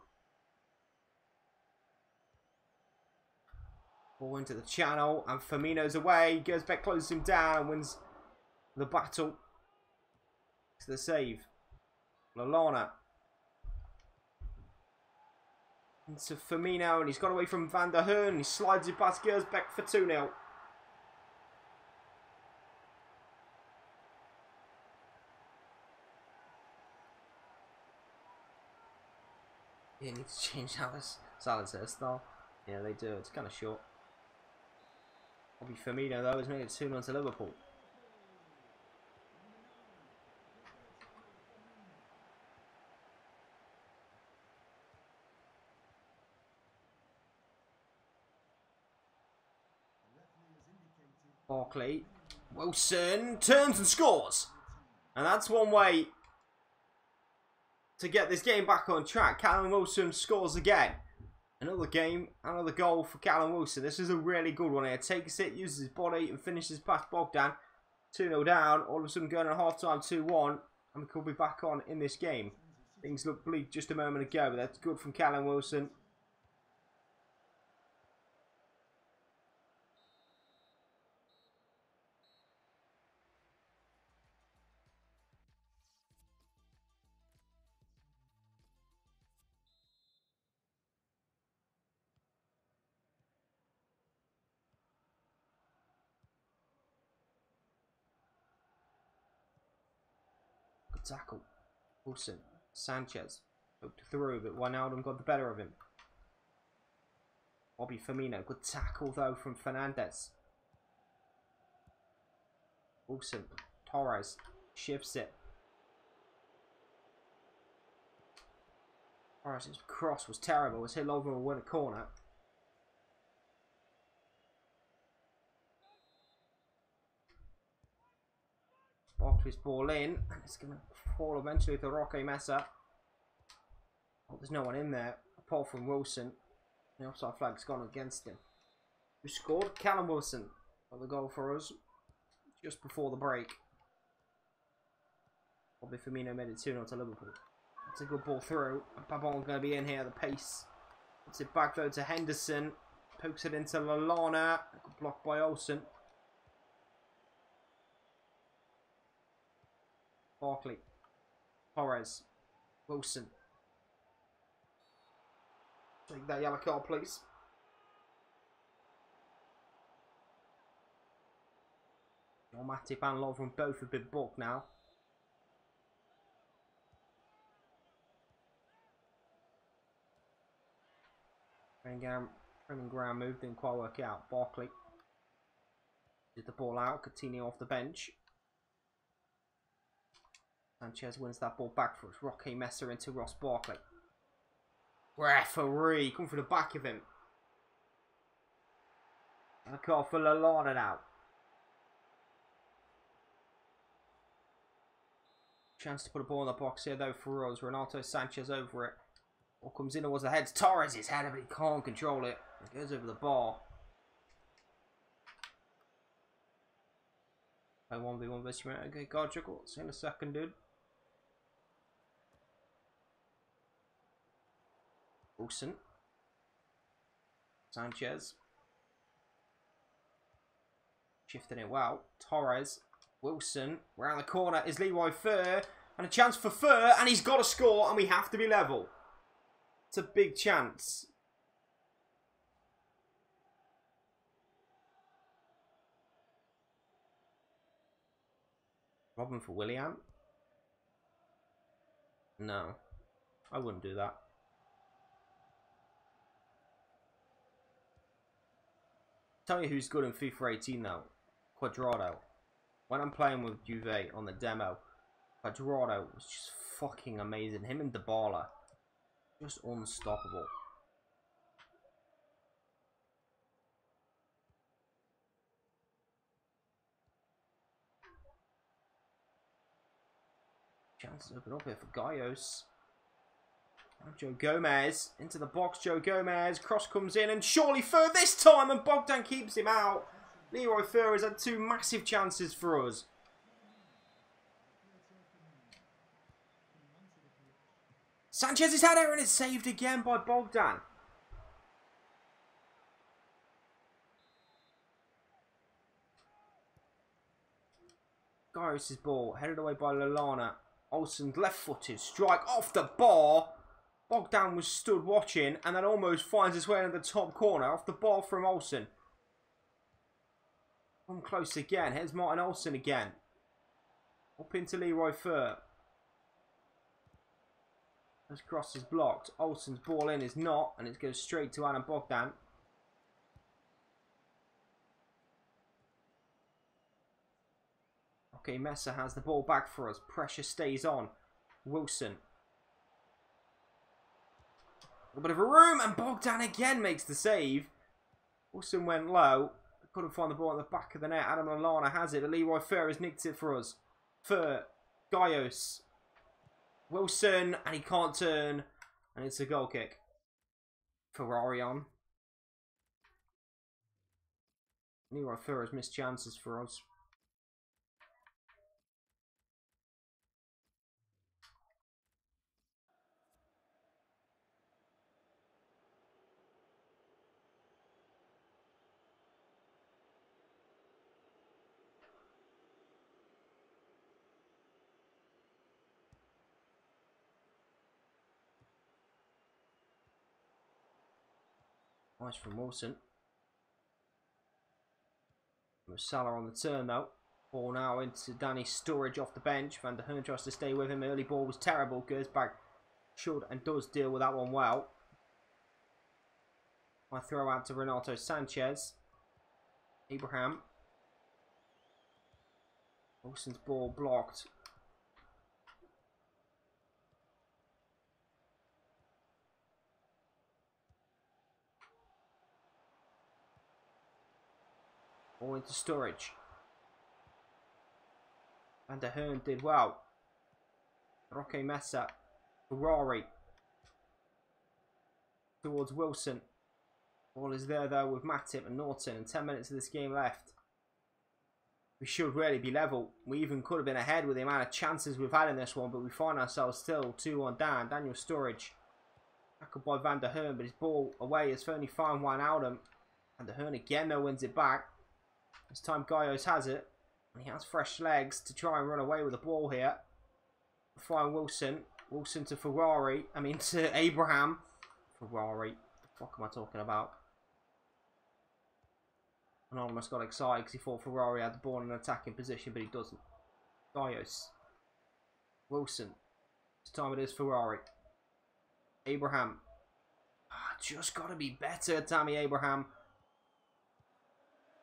Ball into the channel, and Firmino's away. Goes back, closes him down, and wins the battle. It's the save. Lallana. Into Firmino, and he's got away from Van der Hearn. He slides it past Gersbeck for 2-0. You need to change Salah's hairstyle. Yeah, they do. It's kind of short. Bobby Firmino, though, has made it 2-0 to Liverpool. Barkley. Wilson turns and scores. And that's one way to get this game back on track. Callum Wilson scores again. Another game, another goal for Callum Wilson. This is a really good one here. Takes it, uses his body and finishes past Bogdan. 2-0 down. All of a sudden going at half time 2-1. And we could be back on in this game. Things looked bleak just a moment ago, but that's good from Callum Wilson. Good tackle. Wilson. Sanchez. Hooked through, but Wijnaldum got the better of him. Bobby Firmino. Good tackle, though, from Fernandez. Wilson. Torres. Shifts it. Torres' cross was terrible. It was hit over and win a corner. Barkley's ball in, and it's going to fall eventually to Roque Mesa. Oh, there's no one in there apart from Wilson. The offside flag's gone against him. Who scored? Callum Wilson got the goal for us just before the break. Bobby Firmino made it 2-0 to Liverpool. It's a good ball through. And Pabon's going to be in here, the pace. Puts it back though to Henderson. Pokes it into Lallana. Blocked by Olsen. Barkley. Torres. Wilson. Take that yellow card, please. Matip and Lovren both have been booked now. Training ground move didn't quite work out. Barkley did the ball out. Coutinho off the bench. Sanchez wins that ball back for us. Roque Mesa into Ross Barkley. Referee come for the back of him. And a call for Lallana now. Chance to put a ball in the box here though for us. Renato Sanchez over it. Ball comes in towards the head. Torres' header, but he can't control it. It goes over the bar. By 1v1 this round. Okay, guard juggle. See in a second, dude. Wilson. Sanchez. Shifting it well. Torres. Wilson. Round the corner is Leroy Fer. And a chance for Fer. And he's got to score. And we have to be level. It's a big chance. Robin for Willian? No. I wouldn't do that. Tell you who's good in FIFA 18 though. Cuadrado. When I'm playing with Juve on the demo, Cuadrado was just fucking amazing. Him and Dybala. Just unstoppable. Chances open up here for Gaios. Joe Gomez into the box. Joe Gomez. Cross comes in and surely Fer this time and Bogdan keeps him out. Leroy Fer has had two massive chances for us. Sanchez's header and it's saved again by Bogdan. Gaios' ball headed away by Lallana. Olsen's left-footed strike off the bar. Bogdan was stood watching and then almost finds his way into the top corner off the bar from Olsen. Come close again. Here's Martin Olsen again. Up into Leroy Fer. This cross is blocked. Olsen's ball in is not, and it goes straight to Adam Bogdan. Okay, Mesa has the ball back for us. Pressure stays on. Wilson. A little bit of a room, and Bogdan again makes the save. Wilson went low. Couldn't find the ball at the back of the net. Adam Lallana has it, but Leroy Fer has nicked it for us. Fer. Gaios. Wilson, and he can't turn, and it's a goal kick. Ferrari on. Leroy Ferrer's missed chances for us. Nice from Wilson. Salah on the turn though. Ball now into Danny Sturridge off the bench. Van der Hearn tries to stay with him. Early ball was terrible. Goes back. Should and does deal with that one well. I throw out to Renato Sanchez. Abraham. Wilson's ball blocked. Ball into Sturridge. Van der Hearn did well. Roque Mesa. Ferrari. Towards Wilson. Ball is there though with Matip and Norton, and 10 minutes of this game left. We should really be level. We even could have been ahead with the amount of chances we've had in this one, but we find ourselves still 2-1 down. Daniel Sturridge. Tackled by Van der Hearn, but his ball away is only fine Wijnaldum. Van der Hearn again though wins it back. This time Gaios has it. And he has fresh legs to try and run away with the ball here. Fine Wilson. Wilson to Ferrari. I mean to Abraham. Ferrari. What the fuck am I talking about? Anonymous got excited because he thought Ferrari had the ball in an attacking position, but he doesn't. Gaios. Wilson. This time it is Ferrari. Abraham. Just got to be better, Tammy Abraham.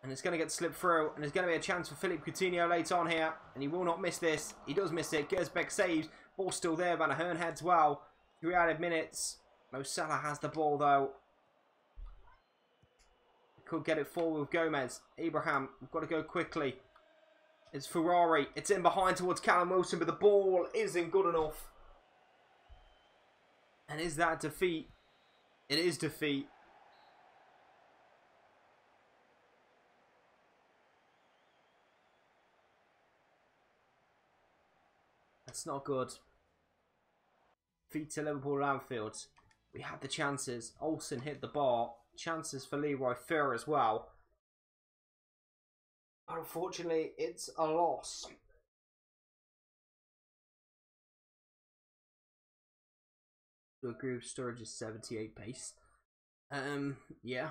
And it's going to get slipped through. And there's going to be a chance for Philippe Coutinho late on here. And he will not miss this. He does miss it. Gersbeck saves. Ball still there. Van der Hearn heads well. 3 added minutes. Mo Salah has the ball though. Could get it forward with Gomez. Abraham. We've got to go quickly. It's Ferrari. It's in behind towards Callum Wilson. But the ball isn't good enough. And is that defeat? It is defeat. That's not good. Defeat to Liverpool at Anfield. We had the chances. Olsen hit the bar. Chances for Leroy Fer as well. But unfortunately, it's a loss. To agree with Sturridge's 78 pace. Yeah.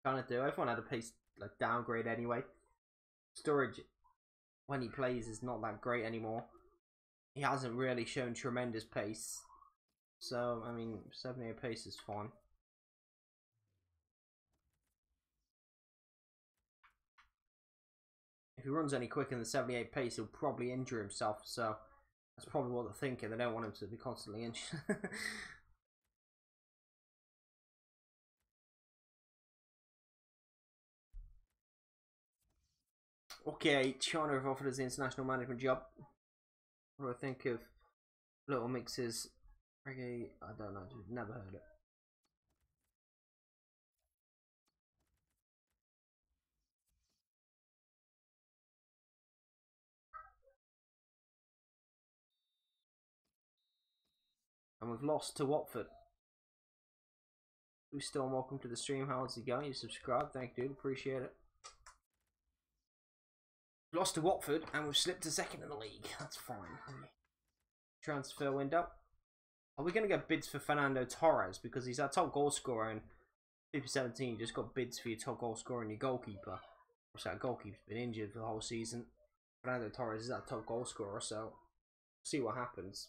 Kind of do. Everyone had a pace like downgrade anyway. Sturridge, when he plays, is not that great anymore. He hasn't really shown tremendous pace. So, I mean, 78 pace is fine. If he runs any quicker than 78 pace, he'll probably injure himself. So, that's probably what they're thinking. They don't want him to be constantly injured. Okay, China have offered us the international management job. What do I think of Little Mix's reggae? I don't know, never heard it. And we've lost to Watford. Who's still welcome to the stream? How's it going? You subscribed, thank you, dude. Appreciate it. We've lost to Watford and we've slipped to second in the league. That's fine. Transfer window. Are we going to get bids for Fernando Torres? Because he's our top goal scorer in FIFA 17. You just got bids for your top goal scorer and your goalkeeper. Which that goalkeeper's been injured for the whole season. Fernando Torres is our top goal scorer, so see what happens.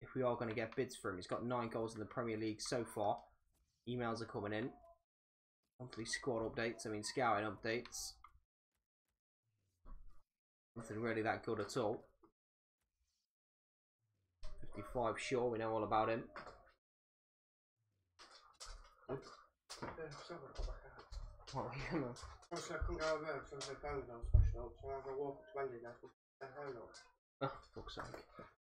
If we are going to get bids for him. He's got 9 goals in the Premier League so far. Emails are coming in. Monthly squad updates, I mean scouting updates. Nothing really that good at all. 55 sure, we know all about him. What are you gonna? Obviously I couldn't go over there because I was going down special, so I had to walk to Wendy now to get home up. Oh, fuck's sake.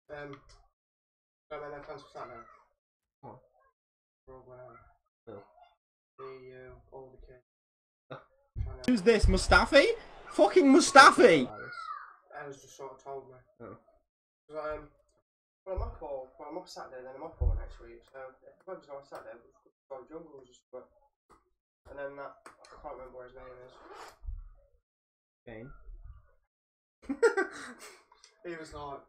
Don't make no plans for Saturday. What? We're all going out. Oh. All the kids. Who's this? Mustafi? Fucking Mustafi! Ellis just sort of told me. Oh. Well, I'm off Saturday, then I'm off all next week. So if I was on Saturday, we've got jungles and stuff. And then that, I can't remember what his name is. Kane. He was like,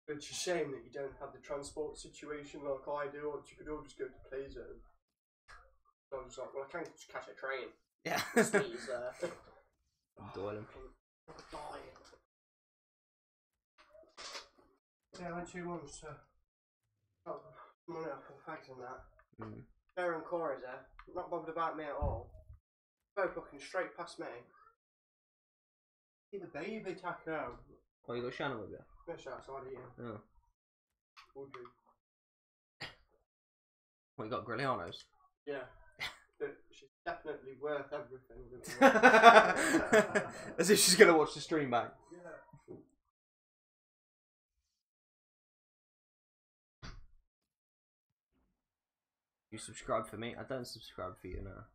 it's a shame that you don't have the transport situation like I do, or you could all just go to play zone. So I was like, well, I can't just catch a train. Yeah. Steve's there. I'm doing him. I'm dying. Yeah, I went 2 months to got money off for fags and that. Sarah and Corey's there, not bothered about me at all. Both looking straight past me. See the baby tackle out. Oh, you got Shannon with you? Fish outside of you. Oh. Would you? What, you got Grillianos? Yeah. But she's definitely worth everything. As if she's gonna watch the stream back. Yeah. You subscribe for me? I don't subscribe for you now.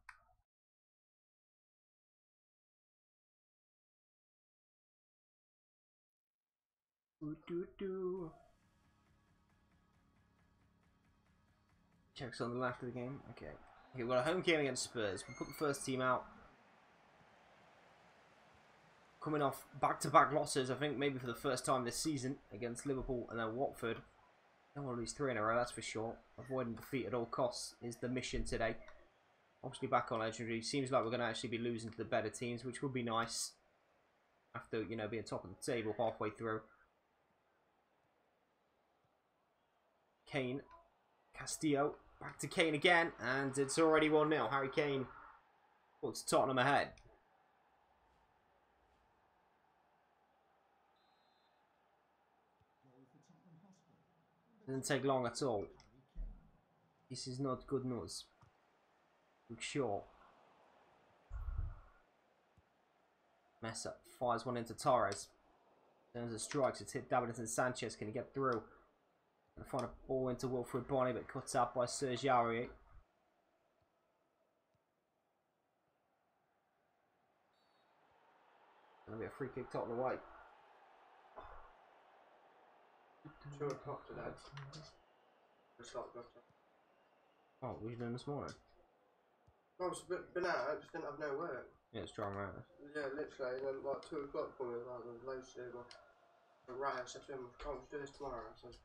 Checks on the left of the game. Okay. We've got a home game against Spurs. We'll put the first team out. Coming off back-to-back losses, I think maybe for the first time this season against Liverpool and then Watford. Don't want to lose 3 in a row, that's for sure. Avoiding defeat at all costs is the mission today. Obviously back on Legendary. Seems like we're going to actually be losing to the better teams, which would be nice. After, you know, being top of the table halfway through. Kane. Castillo. Back to Kane again. And it's already 1-0. Harry Kane puts Tottenham ahead. Doesn't take long at all. This is not good news. Look short. Mess up. Fires one into Torres. Turns the strikes. It's hit Davinson Sanchez. Can he get through? And find a ball into Wilfred Bonny, but cuts out by Serge Aurier. Gonna be a free kick top of the way. 2 o'clock today. Oh, what were you doing this morning? I was been out, I just didn't have no work. Yeah, it's drawing around. Yeah, literally, and then like 2 o'clock coming, like, there was loads to do. Right, I said to him, can't we do this tomorrow? I said,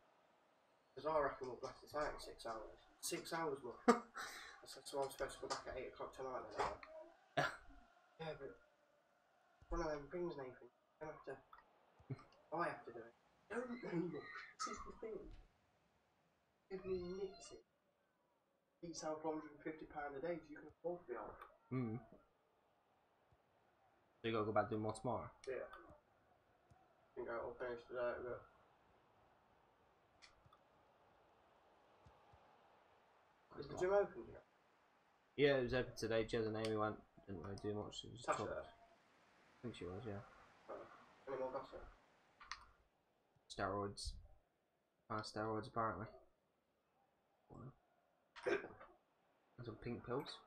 because I reckon we'll blast this out in 6 hours. 6 hours more. I said, so I'm supposed to go back at 8 o'clock tonight. And like, yeah, but one of them things, Nathan, you don't have to, I have to do it. Don't know. This is the thing. If we nix it, eats out £150 a day, you can afford to be off. So you gotta go back doing more tomorrow? Yeah. I think I'll finish today, but. Is the gym open yet? Yeah, it was open today. Jez and Amy went. Didn't really do much. It was Tasha? I think she was, yeah. Any more gossip? Steroids. Steroids, apparently. Some pink pills.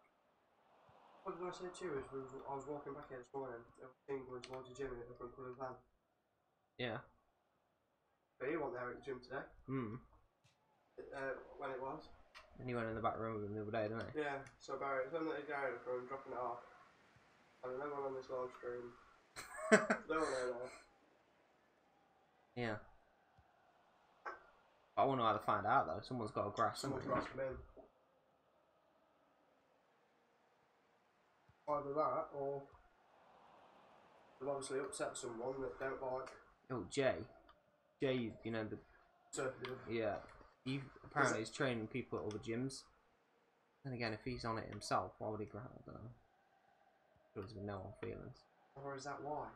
What did I say to you? I was walking back here this morning. I was seeing going towards the gym in a different coloured van. Yeah. But he wasn't there at the gym today. When it was. And he went in the back room with him the other day, didn't he? Yeah, so Barry, it's on the garage for him dropping it off. I don't know one on this live stream. No one there. Yeah. I want to know how to find out though. Someone's got to grasp Someone's something. got to come in. Either that or they've obviously upset someone that don't like. Oh, Jay, you know the. Yeah. He apparently is training people at other gyms. Then again, if he's on it himself, why would he grab it? I don't know. There has been no hard feelings. Or is that why?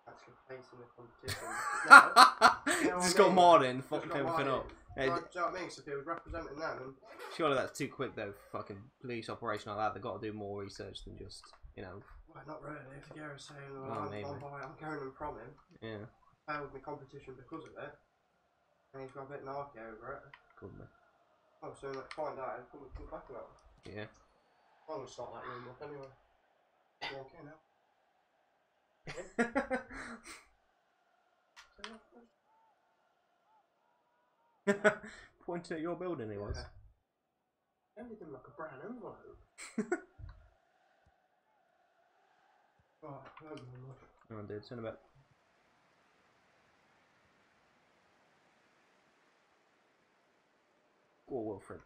Actually placing the competition. No, you know just what I got mean? Martin fucking Just got everything Martin. up. Do you know what I mean? So if he was representing them. Surely that's too quick though for fucking police operation like that. They've got to do more research than just, you know. Well, not really. If Gary's saying, Well, I'm carrying them from him. Yeah. Failed my competition because of it. And he's got a bit narky over it. Could be. Oh, so let's find out and come back now. Yeah. I'm going to start that room up anyway. Okay now. Pointing at your building, he was. Yeah. Everything like a brown envelope. Oh, Come on, dude, it's in a bit. Go, Wilfred.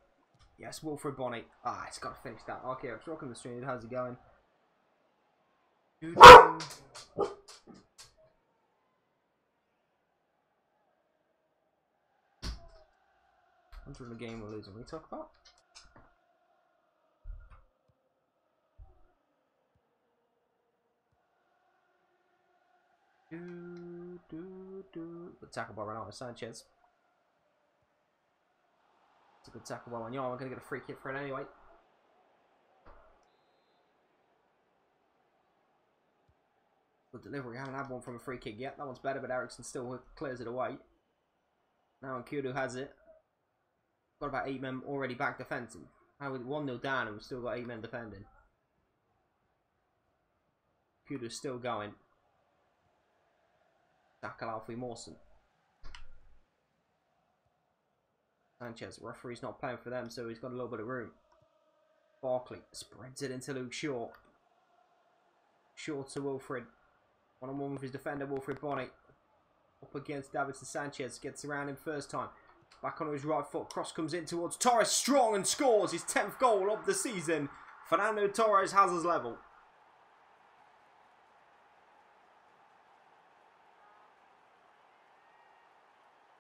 Yes, Wilfred Bonny. Ah, it's got to finish that. Okay, I'm rocking the stream. How's it going? Under the game we're losing. What are we talking about? Good tackle by Ronaldo Sanchez. It's a good tackle by Wanyama. We're going to get a free kick for it anyway. Good delivery. Haven't had one from a free kick yet. That one's better, but Ericsson still clears it away. Now Nkudu has it. Got about 8 men already back defending. Now with 1-0 down and we've still got 8 men defending. Nkudu's still going. Tackle Alfie Mawson. Sanchez, referee's not playing for them, so he's got a little bit of room. Barkley spreads it into Luke Shaw. Shaw to Wilfred. One-on-one with his defender, Wilfred Bonny. Up against Davidson Sanchez. Gets around him first time. Back on his right foot. Cross comes in towards Torres. Strong and scores his 10th goal of the season. Fernando Torres has us level.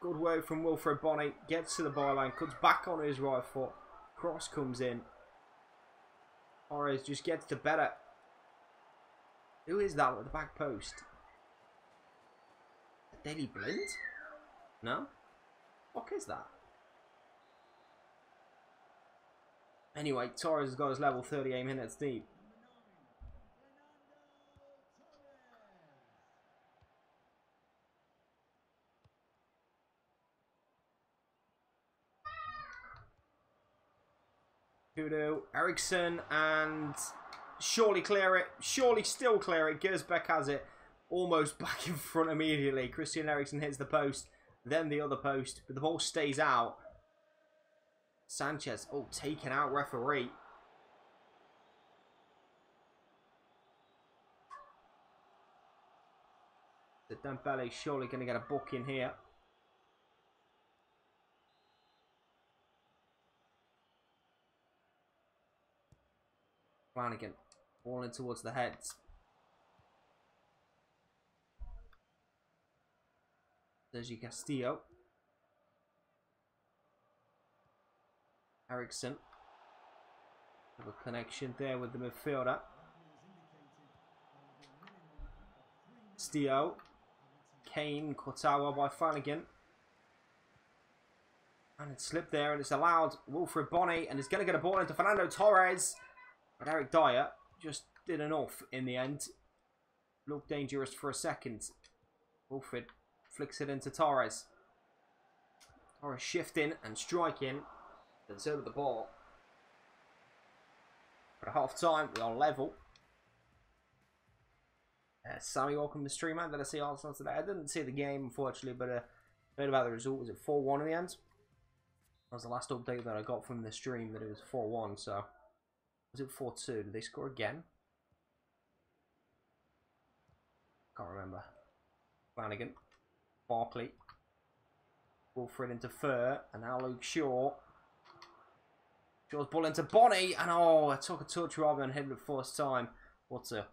Good work from Wilfred Bonny. Gets to the byline. Cuts back on his right foot. Cross comes in. Torres just gets the better. Who is that at the back post? Daley Blind? No? What is that? Anyway, Torres has got his level 38 minutes deep. Kudo, Ericsson, and surely clear it. Surely still clear it. Gersbeck has it. Almost back in front immediately. Christian Eriksen hits the post. Then the other post. But the ball stays out. Sanchez. Oh, taken out referee. The Dembele surely going to get a book in here. Flanagan. Ball in towards the heads. Sergio Castillo. Ericsson. Have a connection there with the midfielder. Castillo. Kane. Kotawa by Flanagan. And it slipped there and it's allowed Wilfred Bonny and he's going to get a ball into Fernando Torres. But Eric Dyer just did enough in the end. Looked dangerous for a second. Wilfred flicks it into Torres. Torres shifting and striking. And so did the ball. At half time, we are level. Sammy, welcome to the stream, man. Did I see Arsenal today? I didn't see the game, unfortunately, but heard about the result. Was it 4-1 in the end? That was the last update that I got from the stream, that it was 4-1, so... Was it 4-2? Did they score again? Can't remember. Flanagan. Barkley. Wilfred into Fur. And now Luke Shaw. Shaw's ball into Bonny. And oh, I took a touch rather than hit it the first time. That's a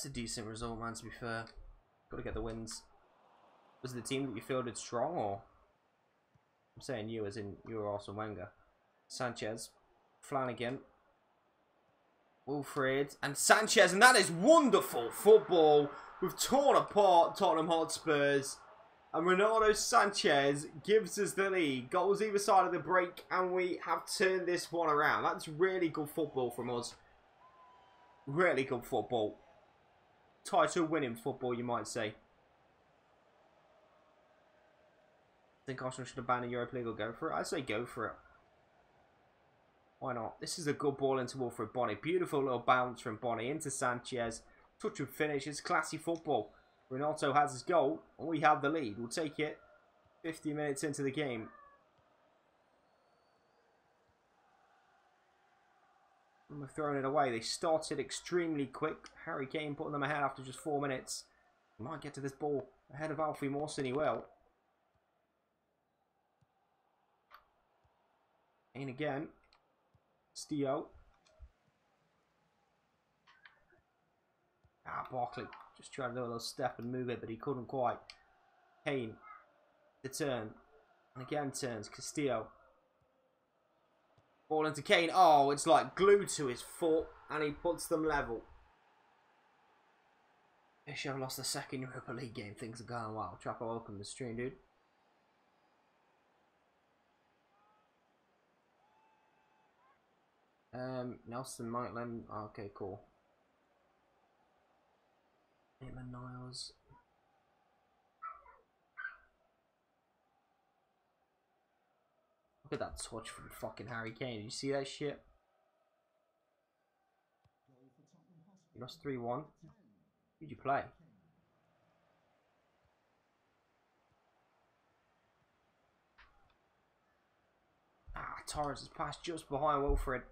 decent result, man, to be fair. Got to get the wins. Was it the team that you fielded strong, or? I'm saying you, as in you were Arsene Wenger. Sanchez. Flanagan, Wilfred, and Sanchez, and that is wonderful football. We've torn apart Tottenham Hotspurs, and Ronaldo Sanchez gives us the lead. Goals either side of the break, and we have turned this one around. That's really good football from us. Really good football. Title winning football, you might say. think Arsenal should abandon Europa League or go for it? I'd say go for it. Why not? This is a good ball into Wilfred Bonny. Beautiful little bounce from Bonny into Sanchez. Touch and finish. It's classy football. Ronaldo has his goal, and we have the lead. We'll take it 50 minutes into the game. And we've thrown it away. They started extremely quick. Harry Kane putting them ahead after just 4 minutes. He might get to this ball ahead of Alfie Mawson. He will. Kane again. Stio. Barkley just tried to do a little step and move it, but he couldn't quite. Kane. The turn. And again turns. Castillo. Ball into Kane. Oh, it's like glued to his foot, and he puts them level. Bishop lost the second Europa League game. Things are going well. Trapper, welcome to the stream, dude. Nelson Maitland. Oh, okay, cool. Maitland Niles. Look at that touch from fucking Harry Kane. Did you see that shit? You lost 3-1. Who'd you play? Torres has passed just behind Wilfred.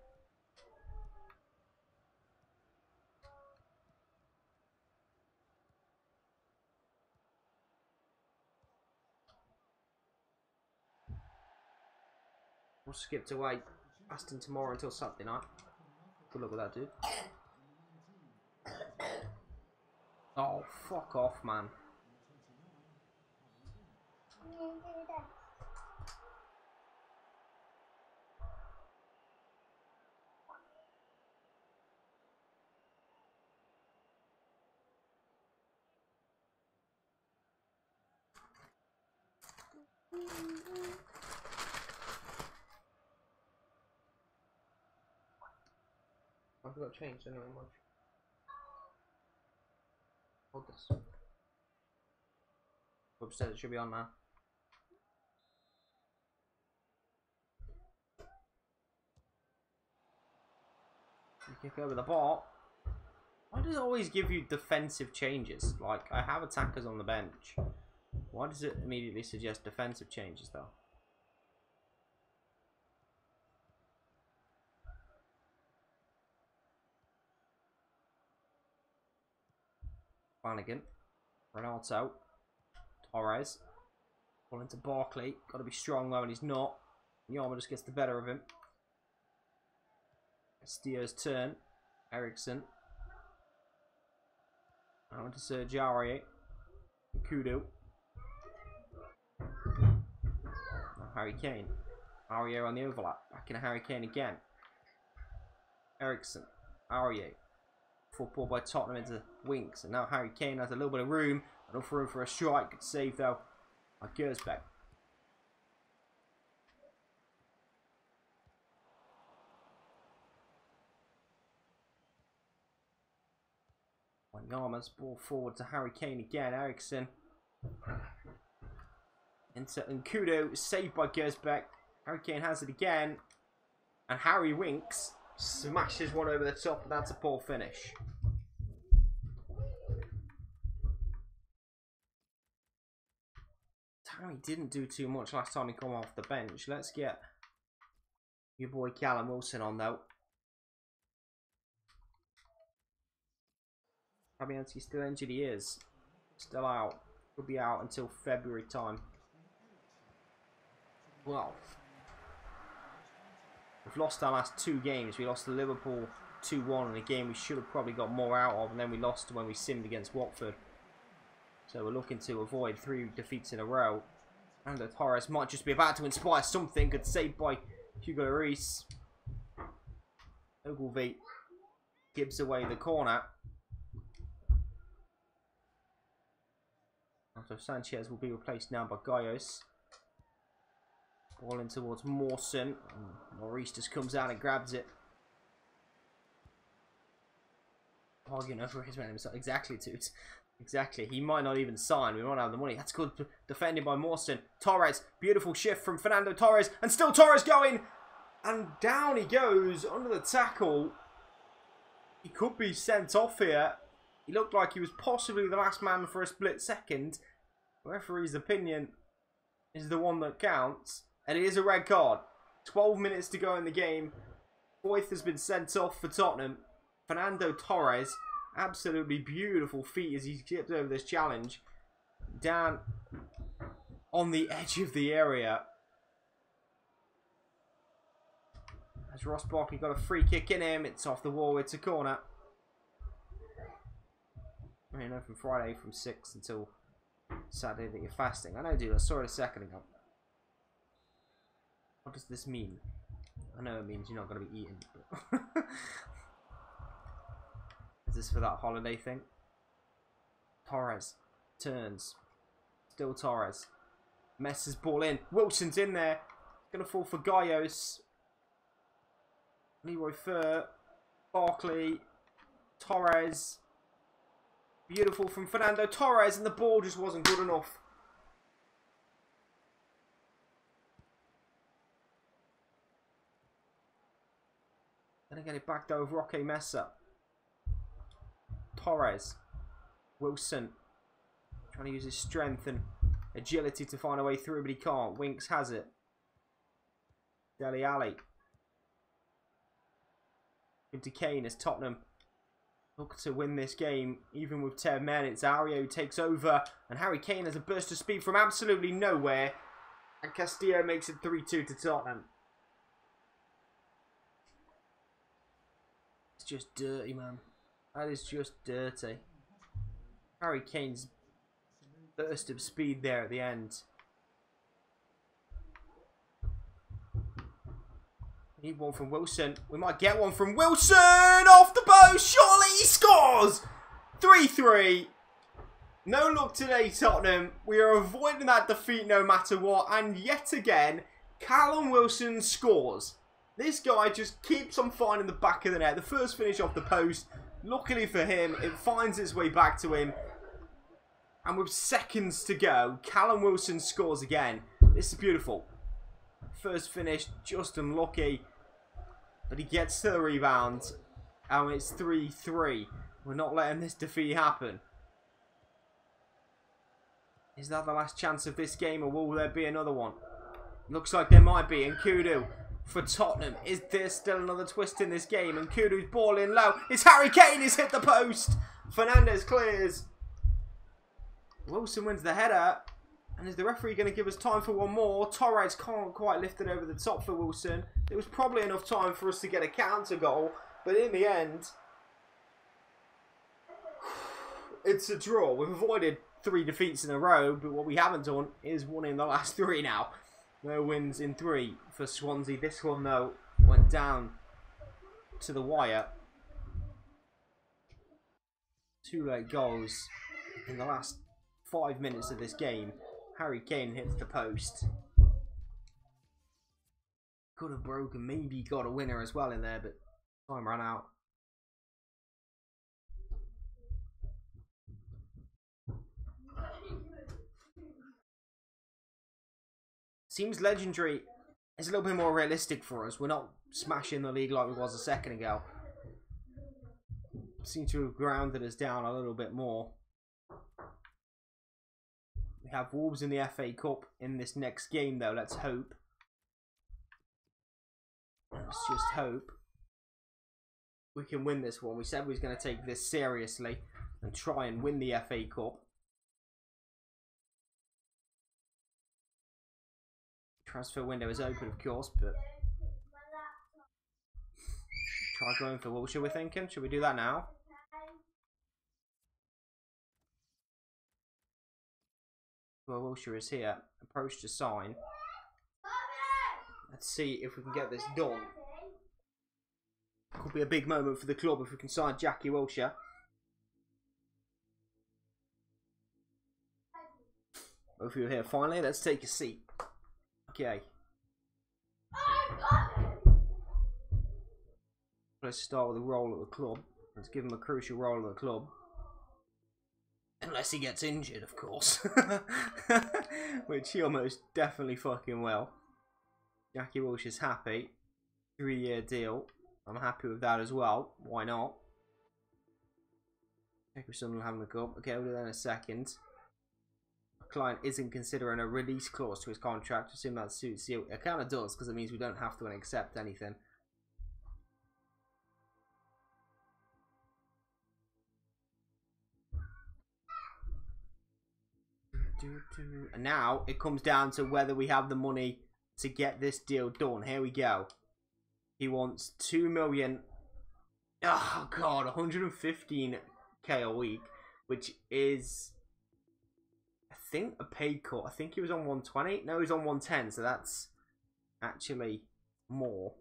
We'll skip away. Aston tomorrow until Saturday night. Good luck with that, dude. Oh, fuck off, man. I forgot to change anyway much. Hold this. Upstairs, it should be on now. You kick over the ball. Why does it always give you defensive changes? Like, I have attackers on the bench. Why does it immediately suggest defensive changes though? Flanagan, Ronaldo, Torres, ball into Barkley. Got to be strong though, and he's not. Yama just gets the better of him. Castillo's turn. Ericsson. Now into Sergio Aurier. Kudo. Now Harry Kane. Aurier on the overlap. Back in Harry Kane again. Ericsson. Aurier. Football by Tottenham into Winks, and now Harry Kane has a little bit of room. Enough room for a strike. Good save though by Gersbeck. Wanyama's ball forward to Harry Kane again. Ericsson into Nkudo, saved by Gersbeck. Harry Kane has it again, and Harry Winks smashes one over the top, and that's a poor finish. Harry didn't do too much last time he came off the bench. Let's get your boy Callum Wilson on though. Fabianski's still injured. He is still out. He'll be out until February time. Well, we've lost our last 2 games. We lost to Liverpool 2-1 in a game we should have probably got more out of, and then we lost when we sinned against Watford. So we're looking to avoid 3 defeats in a row. And Torres might just be about to inspire something. Good save by Hugo Lloris. Ogilvie gives away the corner. So Sanchez will be replaced now by Gaios. Ball in towards Mawson. Maurice just comes out and grabs it. Arguing over his man himself. Exactly, dude. Exactly. He might not even sign. We might not have the money. That's good. Defended by Mawson. Torres. Beautiful shift from Fernando Torres. And still Torres going. And down he goes under the tackle. He could be sent off here. He looked like he was possibly the last man for a split second. The referee's opinion is the one that counts. And it is a red card. 12 minutes to go in the game. Boyth has been sent off for Tottenham. Fernando Torres. Absolutely beautiful feet as he chipped over this challenge. Down on the edge of the area. As Ross Barkley got a free kick in him. It's off the wall. It's a corner. I mean, from Friday from 6 until Saturday that you're fasting. I know, dude. I saw it a second ago. What does this mean? I know it means you're not going to be eating. But is this for that holiday thing? Torres turns. Still Torres. Messes ball in. Wilson's in there. Going to fall for Gaios. Leroy Fer. Barkley. Torres. Beautiful from Fernando Torres. And the ball just wasn't good enough. Gonna get it back though with Roque Mesa. Torres. Wilson. Trying to use his strength and agility to find a way through, but he can't. Winks has it. Dele Alli. Into Kane as Tottenham look to win this game. Even with 10 men, it's Ario who takes over. And Harry Kane has a burst of speed from absolutely nowhere. And Castillo makes it 3-2 to Tottenham. It's just dirty, man. That is just dirty. Harry Kane's burst of speed there at the end. We need one from Wilson. We might get one from Wilson! Off the post! Surely he scores! 3-3. No luck today, Tottenham. We are avoiding that defeat no matter what. And yet again, Callum Wilson scores. This guy just keeps on finding the back of the net. The first finish off the post. Luckily for him, it finds its way back to him. And with seconds to go, Callum Wilson scores again. This is beautiful. First finish, just unlucky. But he gets to the rebound. And it's 3-3. We're not letting this defeat happen. Is that the last chance of this game, or will there be another one? Looks like there might be. And Kudu for Tottenham. Is there still another twist in this game? And Kudu's ball in low. It's Harry Kane. He's hit the post. Fernandez clears. Wilson wins the header. And is the referee going to give us time for one more? Torres can't quite lift it over the top for Wilson. There was probably enough time for us to get a counter goal. But in the end, it's a draw. We've avoided 3 defeats in a row. But what we haven't done is won in the last 3 now. No wins in 3 for Swansea. This one, though, went down to the wire. 2 late goals in the last 5 minutes of this game. Harry Kane hits the post. Could have broken, maybe got a winner as well in there, but time ran out. Seems legendary is a little bit more realistic for us. We're not smashing the league like we was a second ago. Seem to have grounded us down a little bit more. We have Wolves in the FA Cup in this next game, though. Let's hope. Let's just hope we can win this one. We said we was going to take this seriously and try and win the FA Cup. Transfer window is open, of course, but try going for Wilshere, we're thinking. Should we do that now? Well, Wilshere is here. Approach to sign. Let's see if we can get this done. Could be a big moment for the club if we can sign Jackie Wilshere. Both of you are here. Finally, let's take a seat. Okay. Let's start with a role at the club. Let's give him a crucial role at the club. Unless he gets injured, of course. Which he almost definitely fucking will. Jackie Wilshere's happy. 3-year deal. I'm happy with that as well. Why not? Check if someone will have a look up. Okay, we'll do that in a second. The client isn't considering a release clause to his contract. Assume that suits you. It kind of does, because it means we don't have to accept anything. And now it comes down to whether we have the money to get this deal done. Here we go. He wants 2 million. Oh god, 115k a week, which is, I think, a pay cut. I think he was on 120. No, he's on 110, so that's actually more.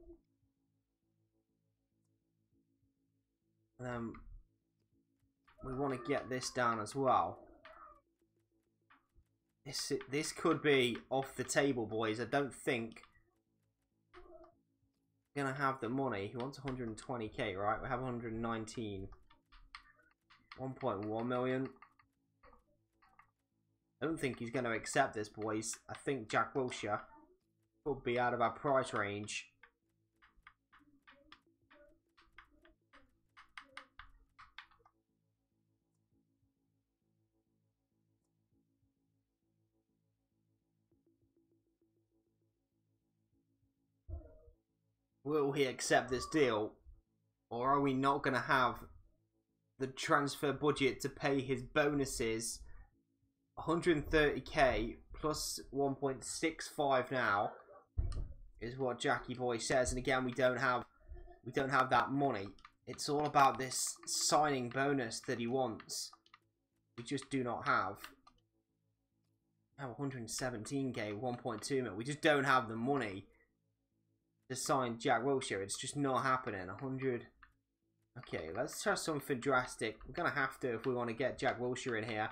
We want to get this down as well. This could be off the table, boys. I don't think we're gonna have the money. He wants 120k, right? We have 119. 1.1 million. I don't think he's going to accept this, boys. I think Jack Wilshere will be out of our price range. Will he accept this deal? Or are we not going to have the transfer budget to pay his bonuses? 130k plus 1.65 now is what Jackie Boy says, and again we don't have that money. It's all about this signing bonus that he wants. We just do not have. Now 117k, 1.2 mil. We just don't have the money to sign Jack Wilshere. It's just not happening. 100. Okay, let's try something drastic. We're gonna have to if we want to get Jack Wilshere in here.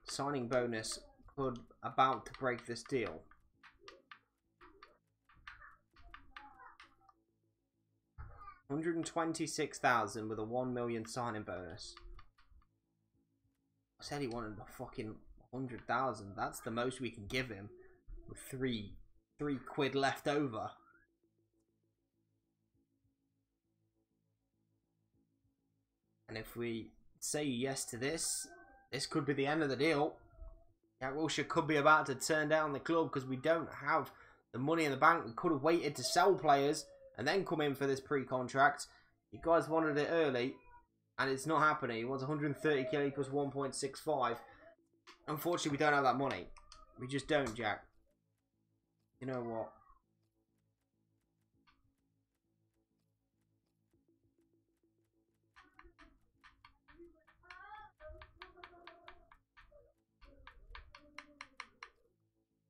Signing bonus could about to break this deal. $126,000 with a 1 million signing bonus. I said he wanted a fucking 100,000. That's the most we can give him with three quid left over. And if we say yes to this, this could be the end of the deal. Jack Wilshere could be about to turn down the club because we don't have the money in the bank. We could have waited to sell players and then come in for this pre-contract. You guys wanted it early, and it's not happening. He wants 130k plus 1.65. Unfortunately, we don't have that money. We just don't, Jack. You know what?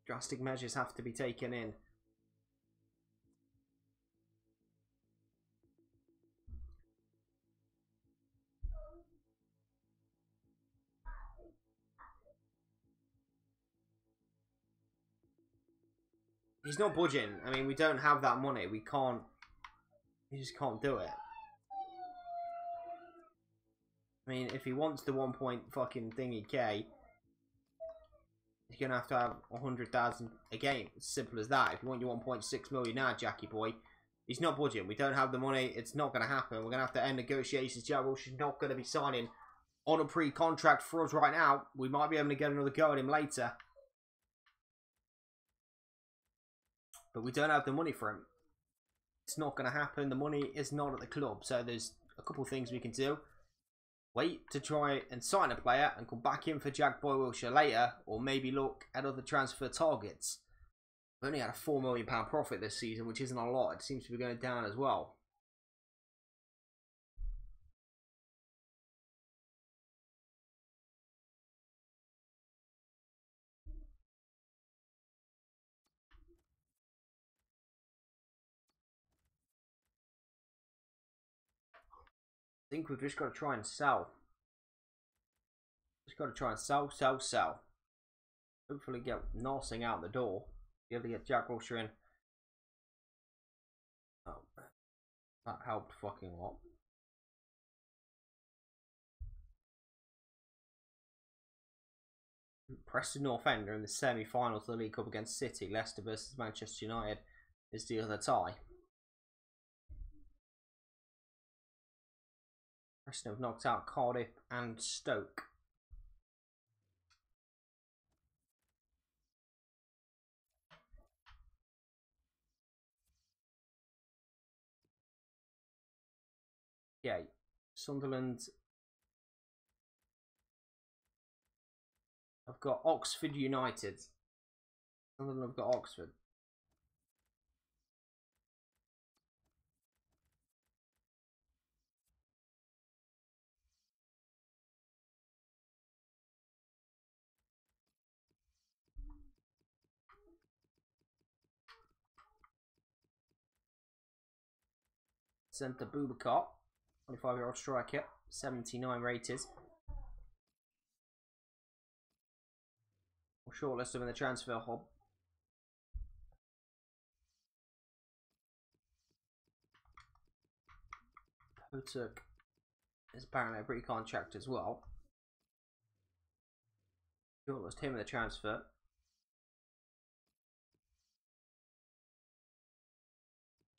Drastic measures have to be taken in. He's not budging. I mean, we don't have that money. We can't. We just can't do it. I mean, if he wants the 1 point fucking thingy K, he's gonna have 100,000 a game. It's simple as that. If you want your 1.6 million now, Jackie boy, he's not budging. We don't have the money. It's not gonna happen. We're gonna have to end negotiations. Jack Wilshere's not gonna be signing on a pre-contract for us right now. We might be able to get another go at him later, but we don't have the money for him. It's not gonna happen. The money is not at the club. So there's a couple of things we can do. Wait to try and sign a player and come back in for Jack Boy Wilshere later, or maybe look at other transfer targets. We've only had a £4 million profit this season, which isn't a lot. It seems to be going down as well. I think we've just got to try and sell. Just got to try and sell. Hopefully get Norsing out the door. Be able to get Jack Wilshere in. Oh, that helped fucking lot. Preston North End are in the semi-final to the League Cup against City. Leicester versus Manchester United is the other tie. Preston have knocked out Cardiff and Stoke. Yeah, Sunderland have got Oxford United. Sunderland have got Oxford. Centre Boubacar, 25-year-old striker, 79 rated. We'll shortlist him in the transfer hub. Potuk is apparently a free contract as well. Shortlist him in the transfer.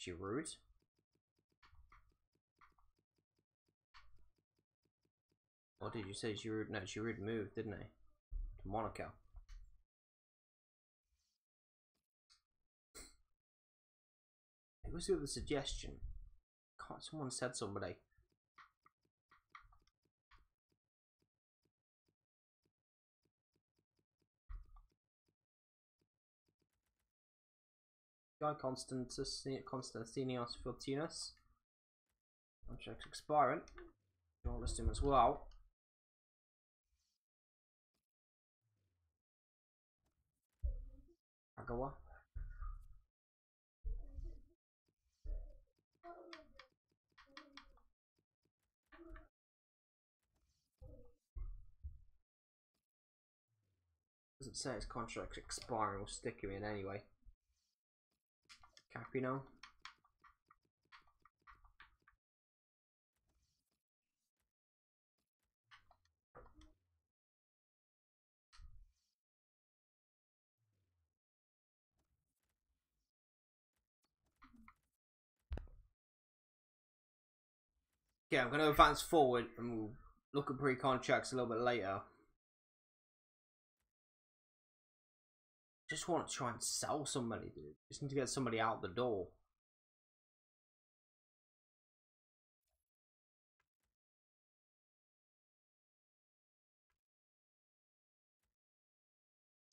Giroud. Or did you say Giroud? No, Giroud moved, didn't he? To Monaco. Who was the other suggestion? Can't, someone said somebody. Guy Constantinios Fortunas. Contract expiring. I'll list him as well. Agawa. Doesn't say his contract's expiring, we'll stick him in anyway. Capino. Okay, I'm going to advance forward and we'll look at pre-contracts a little bit later. Just want to try and sell somebody, dude. Just need to get somebody out the door.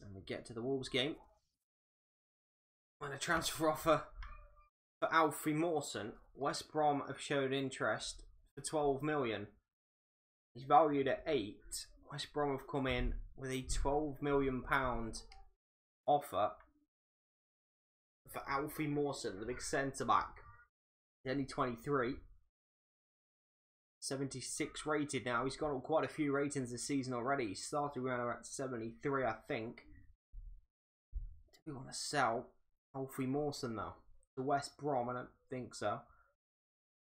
And we get to the Wolves game. And a transfer offer for Alfie Mawson. West Brom have showed interest for 12 million. He's valued at 8. West Brom have come in with a £12 million offer for Alfie Mawson, the big centre back. He's only 23. 76 rated now. He's got on quite a few ratings this season already. He started around about 73, I think. Do we want to sell Alfie Mawson though? The West Brom, I don't think so.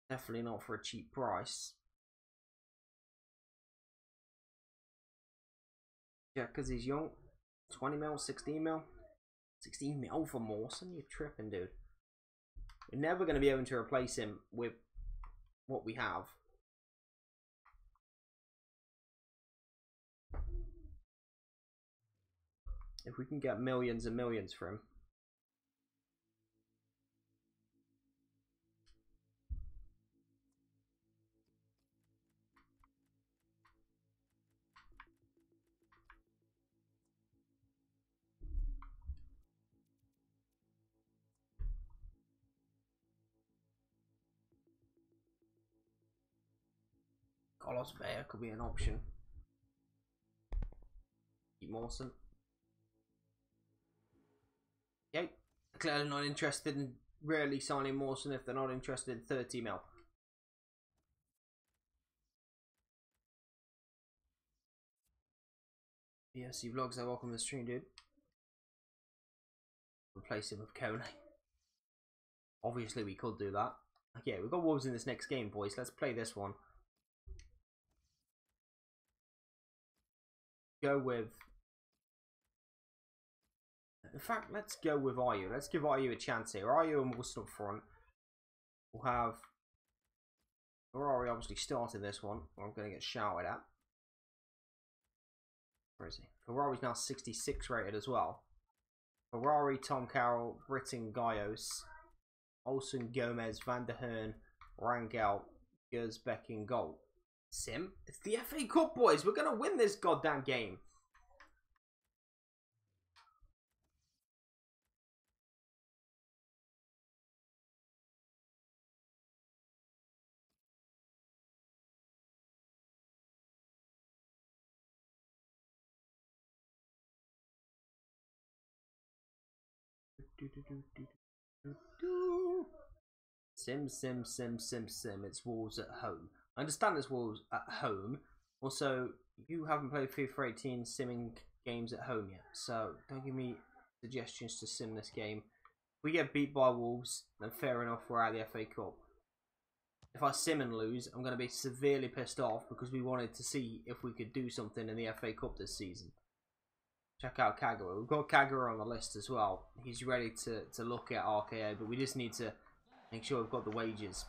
Definitely not for a cheap price. Yeah, because he's young. 20 mil, 16 mil. 16 mil for Mawson? You're tripping, dude. We're never going to be able to replace him with what we have. If we can get millions and millions for him. Carlos Vela could be an option. Keep Mawson. Okay. Clearly not interested in really signing Mawson if they're not interested in 30 mil. BSC Vlogs, I welcome to the stream, dude. Replace him with Kone. Obviously we could do that. Okay, we've got Wolves in this next game, boys. Let's play this one. Go with In fact, let's go with Ayu. Let's give Ayu a chance here. Ayu and Wilson up front. We'll have Ferrari obviously starting this one. I'm going to get shouted at. Where is he? Ferrari's now 66 rated as well. Ferrari, Tom Carroll, Britton, Gaios, Olsen, Gomez, Van der Hearn, Rangel, Gersbeck in goal. Sim, it's the FA Cup, boys. We're going to win this goddamn game. Sim. It's Wolves at home. I understand it's Wolves at home. Also, you haven't played FIFA 18 simming games at home yet, so don't give me suggestions to sim this game. If we get beat by Wolves, then fair enough, we're out of the FA Cup. If I sim and lose, I'm going to be severely pissed off because we wanted to see if we could do something in the FA Cup this season. Check out Kagura. We've got Kagura on the list as well. He's ready to look at RKA, but we just need to make sure we've got the wages.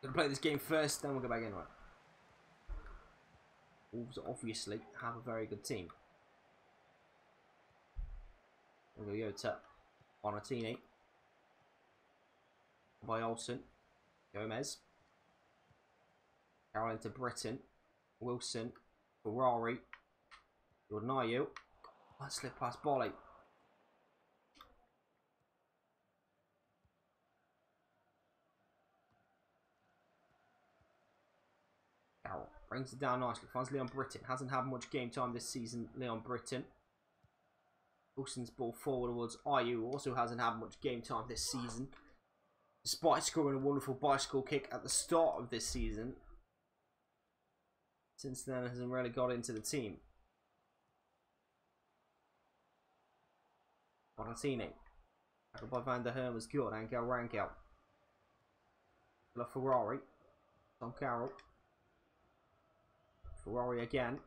Gonna play this game first, then we'll go back into it. Wolves obviously have a very good team. We'll go to Bonatini. By Olsen. Gomez. Carroll into Britton. Wilson. Ferrari. Jordan. Let's slip past Bolly. Carroll brings it down nicely. Finds Leon Britton. Hasn't had much game time this season, Leon Britton. Wilson's ball forward towards Ayu. Also hasn't had much game time this season. Despite scoring a wonderful bicycle kick at the start of this season. Since then, hasn't really got into the team. Bonatini. Tackled by Van der Hearn was good. Angel Rangel. Ferrari. Tom Carroll. Ferrari again.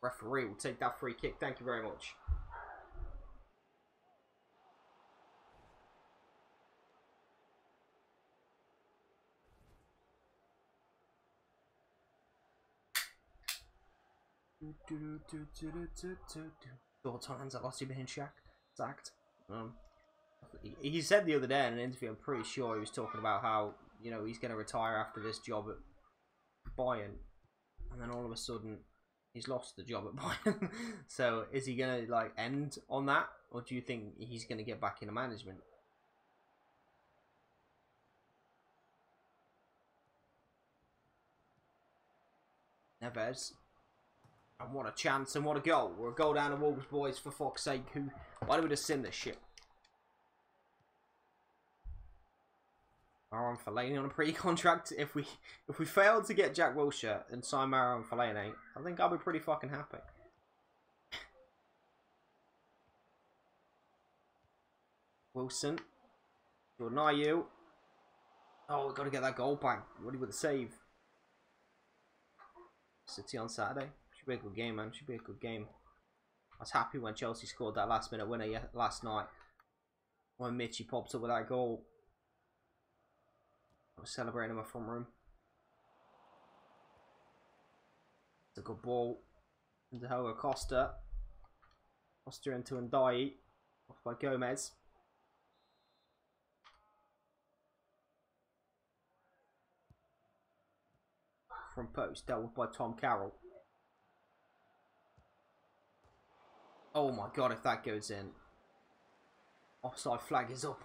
Referee will take that free kick. Thank you very much. Thoughts on Ancelotti being sacked? He said the other day in an interview, I'm pretty sure he was talking about how, you know, he's going to retire after this job at Bayern, and then all of a sudden he's lost the job at Bayern. So is he going to like end on that, or do you think he's going to get back into management? Neves. And what a chance and what a goal. We're a goal down to Wolves, boys, for fuck's sake. Why do we just sim this shit? Marouane Fellaini on a pre-contract. If we fail to get Jack Wilshere and sign Marouane Fellaini, I think I'll be pretty fucking happy. Wilson. Jordan Ayew. Oh, we've got to get that goal back. Ready with the save. City on Saturday. Should be a good game, man. Should be a good game. I was happy when Chelsea scored that last minute winner last night. When Mitchie popped up with that goal. I was celebrating in my front room. It's a good ball. Into Helga Costa. Costa into Ndiaye. Off by Gomez. From post. Dealt with by Tom Carroll. Oh my god, if that goes in. Offside flag is up.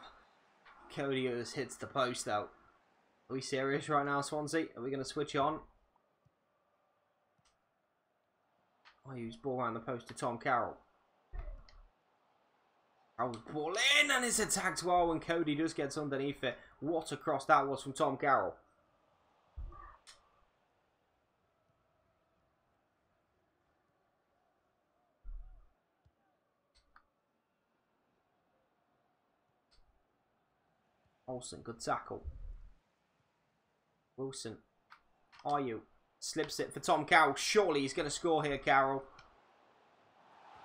Cody just hits the post out. Are we serious right now, Swansea? Are we going to switch on? I use ball around the post to Tom Carroll. Carroll's ball in and it's attacked well when Cody just gets underneath it. What a cross that was from Tom Carroll. Olsen, good tackle. Wilson. Ayew. Slips it for Tom Carroll. Surely he's going to score here, Carroll.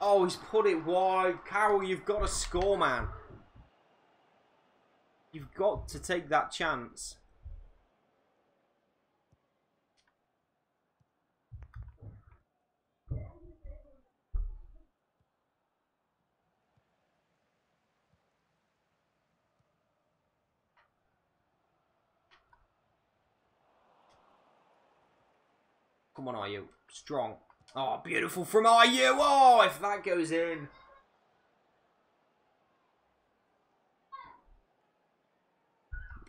Oh, he's put it wide. Carroll, you've got to score, man. You've got to take that chance. Come on, Ayew. Strong. Oh, beautiful from Ayew. Oh, if that goes in.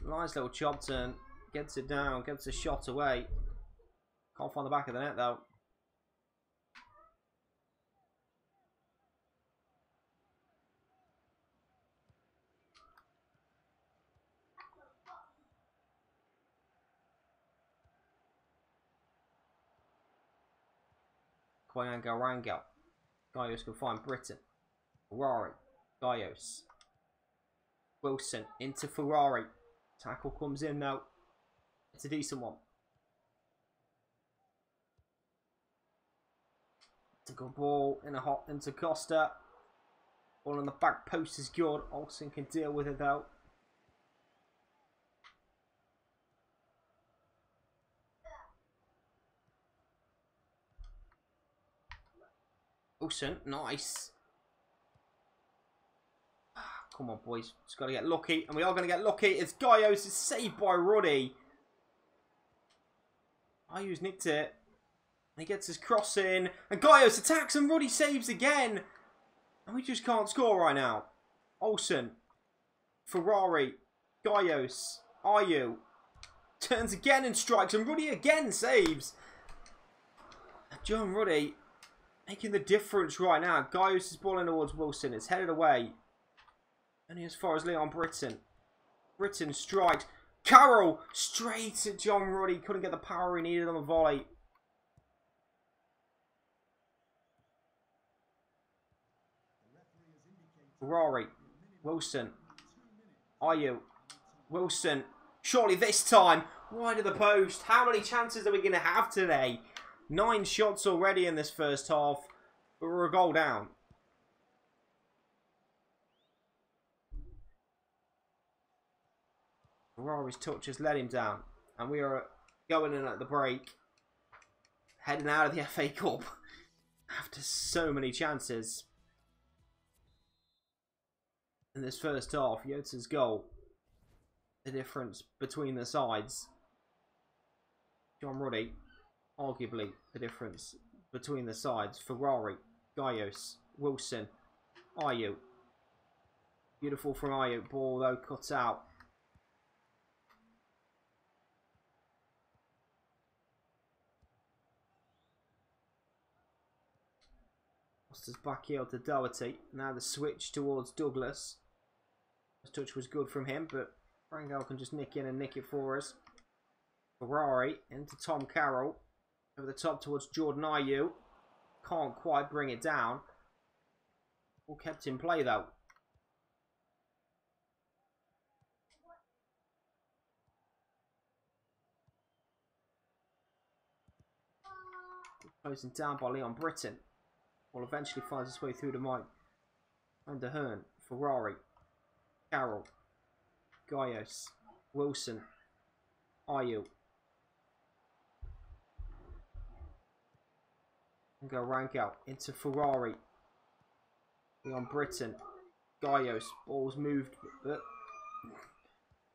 Nice little chop turn. Gets it down. Gets a shot away. Can't find the back of the net, though. Rangel. Gaios can find Britain. Ferrari. Gaios. Wilson into Ferrari. Tackle comes in now. It's a decent one. It's a good ball in a hot into Costa. Ball on the back post is good. Olsen can deal with it though. Olsen, nice. Come on, boys. Just got to get lucky. And we are going to get lucky. It's Gaios. It's saved by Ruddy. Ayew's nicked it. And he gets his cross in. And Gaios attacks and Ruddy saves again. And we just can't score right now. Olsen. Ferrari. Gaios. Ayew. Turns again and strikes. And Ruddy again saves. John Ruddy making the difference right now. Gaios is balling towards Wilson. It's headed away. Only as far as Leon Britton. Britton strikes. Carroll straight at John Ruddy. Couldn't get the power he needed on the volley. Ferrari. Wilson. Ayew. Wilson. Surely this time. Wide of the post. How many chances are we going to have today? 9 shots already in this first half. But we're a goal down. Ferrari's touch has let him down. And we are going in at the break. Heading out of the FA Cup. After so many chances. In this first half, Yota's goal. The difference between the sides. John Ruddy. Arguably the difference between the sides. Ferrari. Gaios. Wilson. Ayew. Beautiful from Ayew. Ball though cut out. Foster's back heel to Doherty. Now the switch towards Douglas. This touch was good from him, but Rangel can just nick in and nick it for us. Ferrari into Tom Carroll. Over the top towards Jordan Ayew. Can't quite bring it down. All kept in play though. Closing down by Leon Britton. Will eventually finds its way through to Mike. Van der Hearn. Ferrari. Carroll. Gaios. Wilson. Ayew. And go Rangel into Ferrari. Leon Britton. Gaios. Ball's moved. But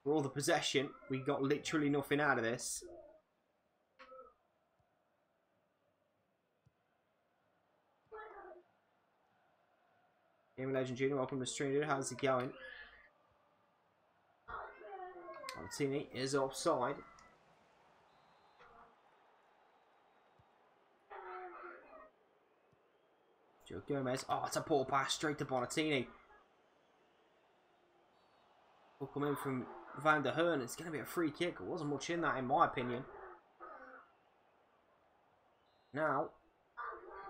for all the possession, we got literally nothing out of this. Gaming Legend Junior, welcome to the stream, dude. How's it going? Martini is offside. Joe Gomez. Oh, it's a poor pass straight to Bonatini. Will come in from Van der Hearn. It's going to be a free kick. There wasn't much in that, in my opinion. Now,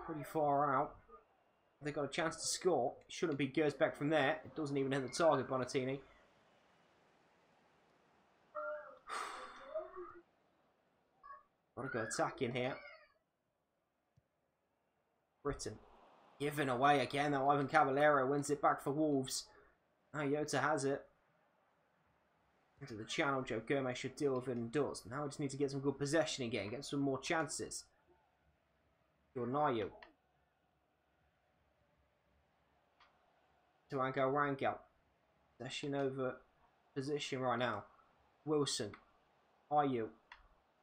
pretty far out. They got a chance to score. It shouldn't be Gersbeck from there. It doesn't even hit the target, Bonatini. Got to go attacking here. Britton. Given away again, though. Ivan Caballero wins it back for Wolves. Now Jota has it. Into the channel. Joe Gomez should deal with it and does. Now we just need to get some good possession again. Get some more chances. Jordan Ayew. To Angel Rangel. Possession over position right now. Wilson. Ayew.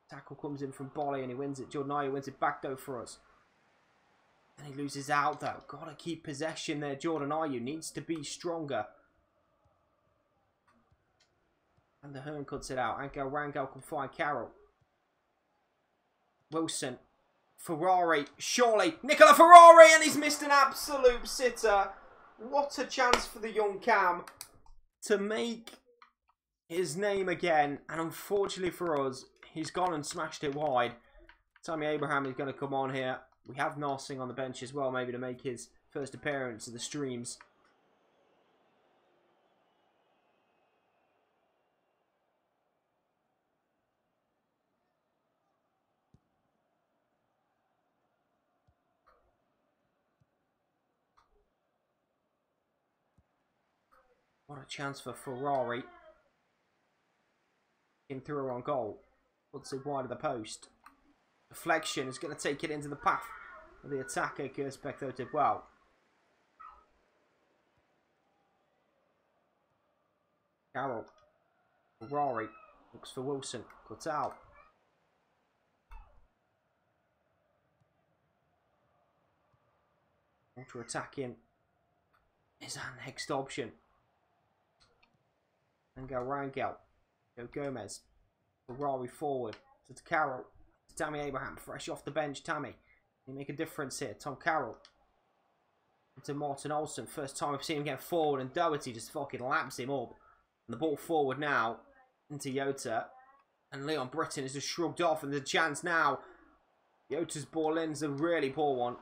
Tackle comes in from Bolly and he wins it. Jordan Ayew wins it back though for us. And he loses out though. Gotta keep possession there. Jordan Ayew needs to be stronger. And the Hearn cuts it out. Angel Rangel can find Carroll. Wilson. Ferrari. Surely. Nicola Ferrari. And he's missed an absolute sitter. What a chance for the young Cam to make his name again. And unfortunately for us, he's gone and smashed it wide. Tammy Abraham is going to come on here. We have Narsing on the bench as well, maybe to make his first appearance in the streams. What a chance for Ferrari. In through on goal. Puts it wide of the post. Deflection is going to take it into the path of the attacker. Gersbeck though did well. Carroll. Ferrari. Looks for Wilson. Cuts out. Ultra attacking is our next option. Angel Rangel. Joe Gomez. Ferrari forward. To Carroll. To Tammy Abraham. Fresh off the bench. Tammy. Can he make a difference here? Tom Carroll. To Martin Olsen. First time we've seen him get forward. And Doherty just fucking laps him up. And the ball forward now. Into Jota. And Leon Britton is just shrugged off. And there's a chance now. Jota's ball in is a really poor one.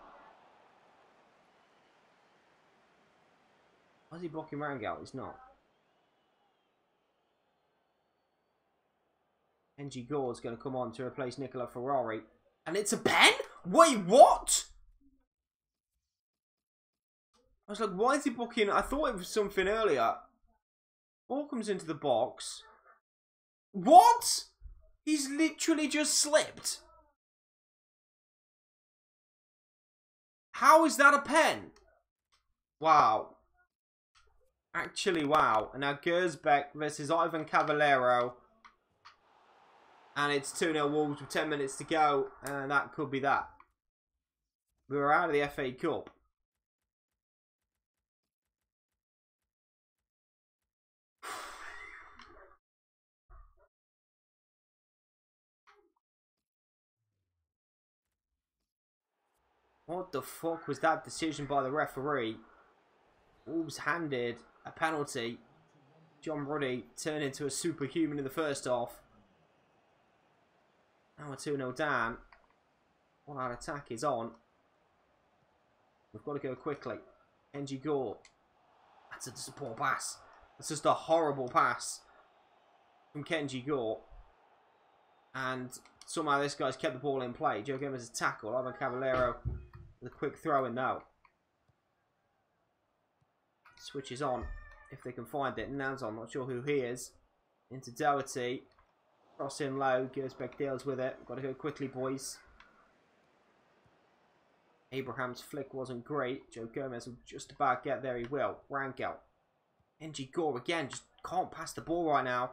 Why is he blocking Rangel? He's not. NG Gore's going to come on to replace Nicola Ferrari. And it's a pen? Wait, what? I was like, why is he booking? I thought it was something earlier. Ball comes into the box. What? He's literally just slipped. How is that a pen? Wow. Actually, wow. And now Gersbeck versus Ivan Caballero. And it's 2-0 Wolves with 10 minutes to go. And that could be that. We were out of the FA Cup. What the fuck was that decision by the referee? Wolves handed a penalty. John Ruddy turned into a superhuman in the first half. Now we're 2-0 down. All our attack is on. We've got to go quickly. NG Gore. That's just a poor pass. That's just a horrible pass from Kenji Gore. And somehow this guy's kept the ball in play. Joe Gomez a tackle. Ivan Caballero with a quick throw in though. Switches on if they can find it. Nan's on, not sure who he is. Into Doherty. Cross in low. Gersbeck deals with it. Got to go quickly, boys. Abraham's flick wasn't great. Joe Gomez will just about get there. He will. Rangel. NG Gore again. Just can't pass the ball right now.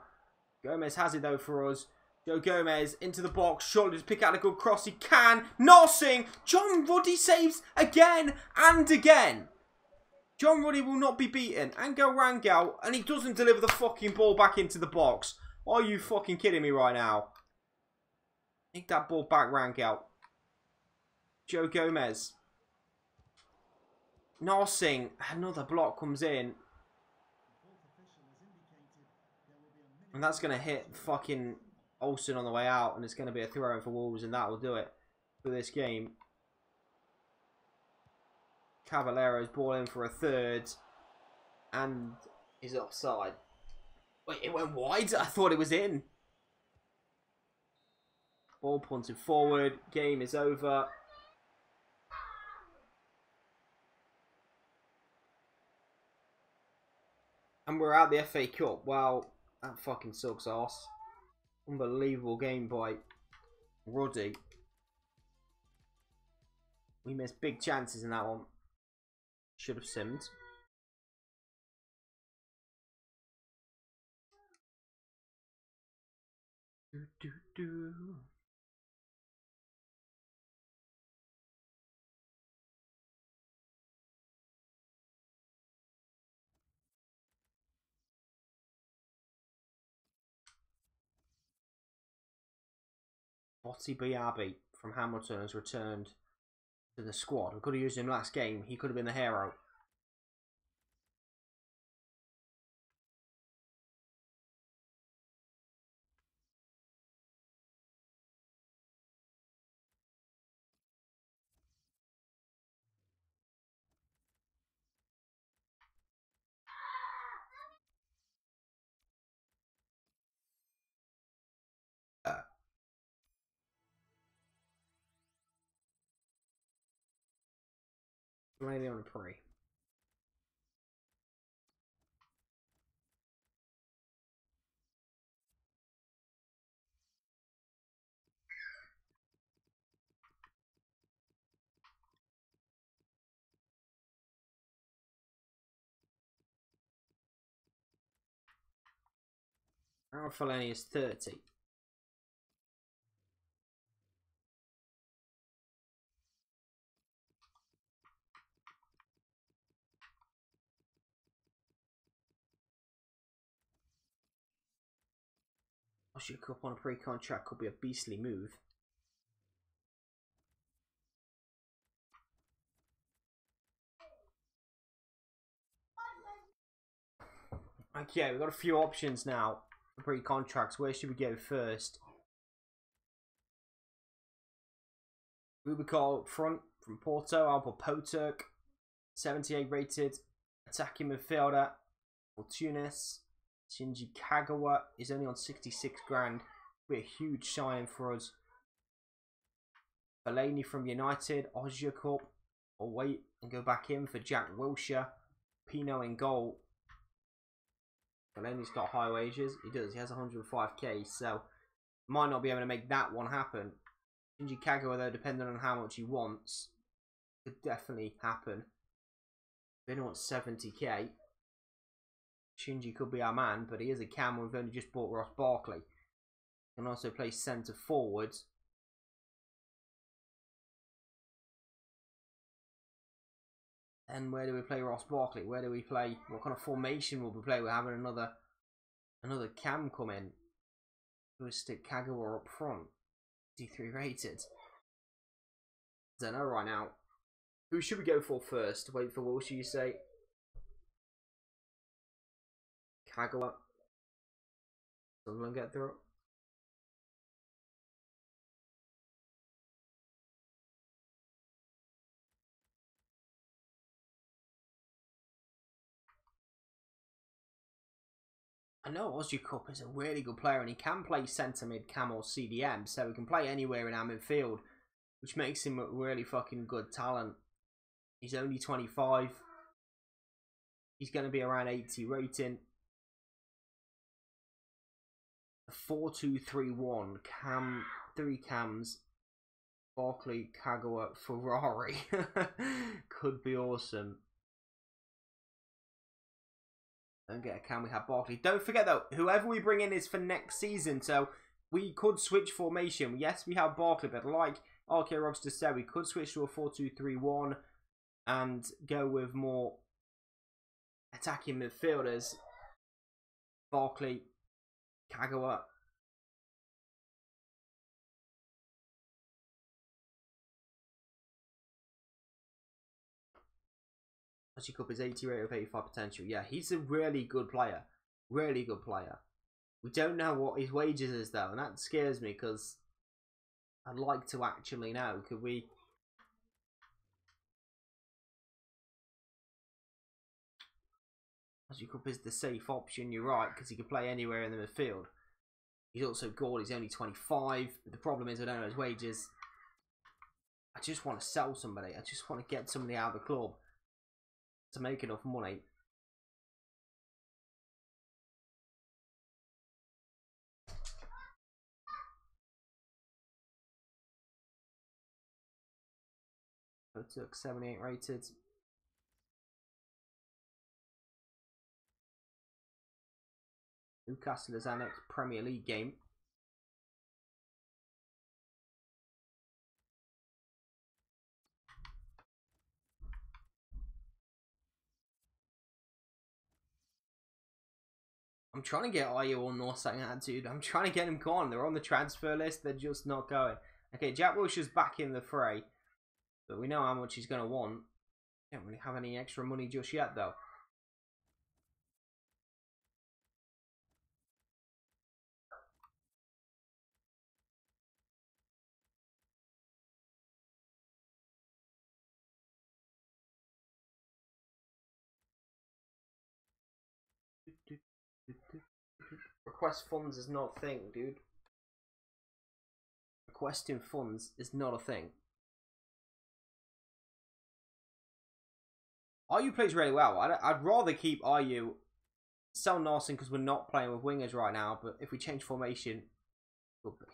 Gomez has it though for us. Joe Gomez into the box. Surely just pick out a good cross. He can. Narsing. John Ruddy saves again and again. John Ruddy will not be beaten. Angel Rangel. And he doesn't deliver the fucking ball back into the box. Are you fucking kidding me right now? Take that ball back, Rangel. Joe Gomez. Narsing. Another block comes in. And that's going to hit fucking Olsen on the way out. And it's going to be a throw in for Wolves. And that will do it for this game. Caballero's ball in for a third. And he's offside. Wait, it went wide? I thought it was in. Ball punted forward. Game is over. And we're out the FA Cup. Wow, that fucking sucks arse. Unbelievable game by Ruddy. We missed big chances in that one. Should have simmed. Do. Botti Biabi from Hamilton has returned to the squad. We could have used him last game. He could have been the hero. Maybe on a pre. Fellaini is 30. Oscar Cup on a pre-contract could be a beastly move. Okay, we've got a few options now for pre-contracts. Where should we go first? Rubicol up front from Porto, Alba Poturk, 78 rated, attacking midfielder for Tunis. Shinji Kagawa is only on 66 grand. Be a huge signing for us. Fellaini from United, Oscar Cup. I'll wait and go back in for Jack Wilshere. Pino in goal. Fellaini's got high wages. He does. He has 105k, so might not be able to make that one happen. Shinji Kagawa, though, depending on how much he wants, could definitely happen. If he wants 70k, Shinji could be our man, but he is a cam. We've only just bought Ross Barkley. Can also play centre forward. And where do we play Ross Barkley? Where do we play? What kind of formation will we play? We're having another cam come in. We'll stick Kagawa up front. D3 rated. Don't know right now. Who should we go for first? Wait for Wilshere, you say? Kagawa. Someone get through. I know Oscar Cup is a really good player and he can play centre mid, cam or CDM, so he can play anywhere in our midfield, which makes him a really fucking good talent. He's only 25. He's going to be around 80 rating. 4-2-3-1, cam, 3 cams, Barkley, Kagawa, Ferrari. Could be awesome. Don't get a cam, we have Barkley. Don't forget though, whoever we bring in is for next season, so we could switch formation. Yes, we have Barkley, but like RK Rogers just said, we could switch to a 4-2-3-1 and go with more attacking midfielders. Barkley, Kagawa. Oscar Cup is 80 rate of 85 potential. Yeah, he's a really good player. Really good player. We don't know what his wages is though, and that scares me because I'd like to actually know. Could we... Oscar Cup is the safe option, you're right, because he can play anywhere in the midfield. He's also good, he's only 25. But the problem is I don't know his wages. I just want to sell somebody. I just want to get somebody out of the club to make enough money I took 78 rated. Newcastle is our next Premier League game. I'm trying to get Ayew or Norsang out, dude. I'm trying to get them gone. They're on the transfer list. They're just not going. Okay, Jack Wilshere's back in the fray. But we know how much he's going to want. Don't really have any extra money just yet, though. Request funds is not a thing, dude. Requesting funds is not a thing. Ayew plays really well. I'd rather keep Ayew, sell Narsing because we're not playing with wingers right now, but if we change formation, we'll be.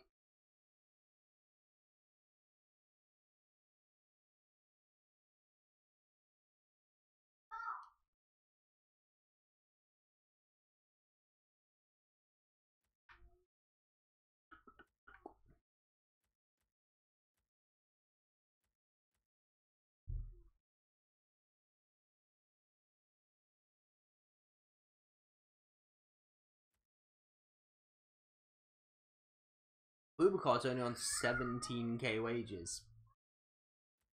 Bubakar's only on 17k wages.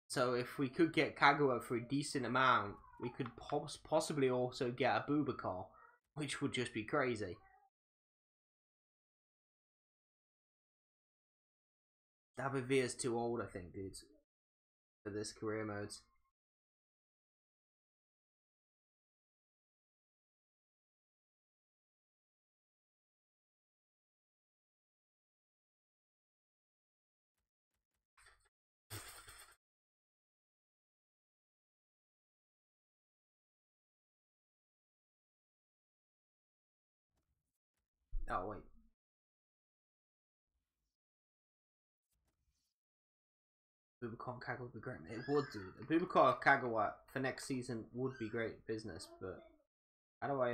So if we could get Kagawa for a decent amount, we could possibly also get a Bubakar, which would just be crazy. David Villa's too old, I think, dude, for this career mode. Oh, wait. Bubakar and Kagawa would be great. It would, dude. Bubakar and Kagawa for next season would be great business, but how do I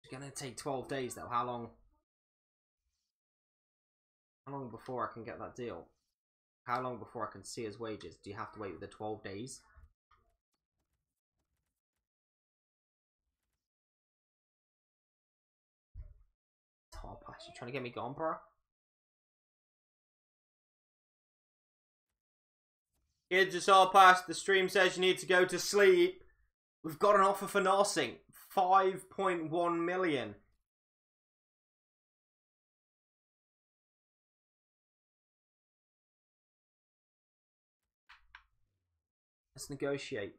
It's gonna take 12 days though. How long? How long before I can get that deal? How long before I can see his wages? Do you have to wait the 12 days? Top pass. You trying to get me gone, bro? Kids, it's all past. The stream says you need to go to sleep. We've got an offer for Narsing. 5.1 million. Let's negotiate.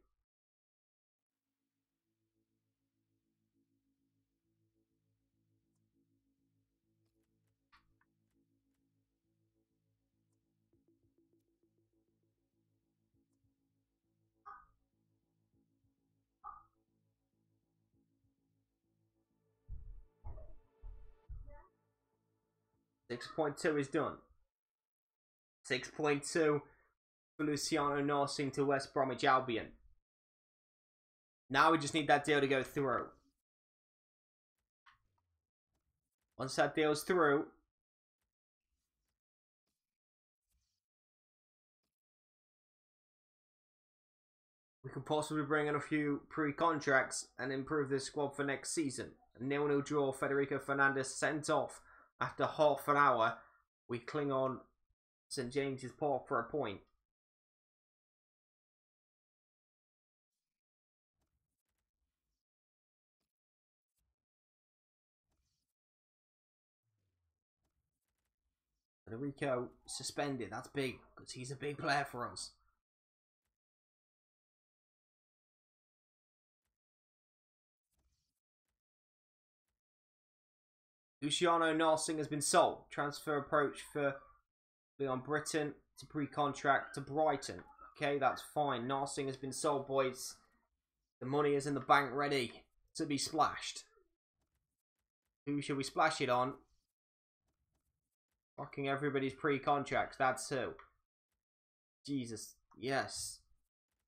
$6.2 is done. 6.2 for Luciano Narsing to West Bromwich Albion. Now we just need that deal to go through. Once that deal's through, we could possibly bring in a few pre-contracts and improve this squad for next season. A 0-0 draw, Federico Fernandez sent off after half an hour. We cling on St James's Park for a point. Federico suspended. That's big because he's a big player for us. Luciano Narsing has been sold. Transfer approach for Leon Britton to pre-contract to Brighton. Okay, that's fine. Narsing has been sold, boys. The money is in the bank ready. to be splashed. Who should we splash it on? Fucking everybody's pre-contracts. That's who. Jesus. Yes.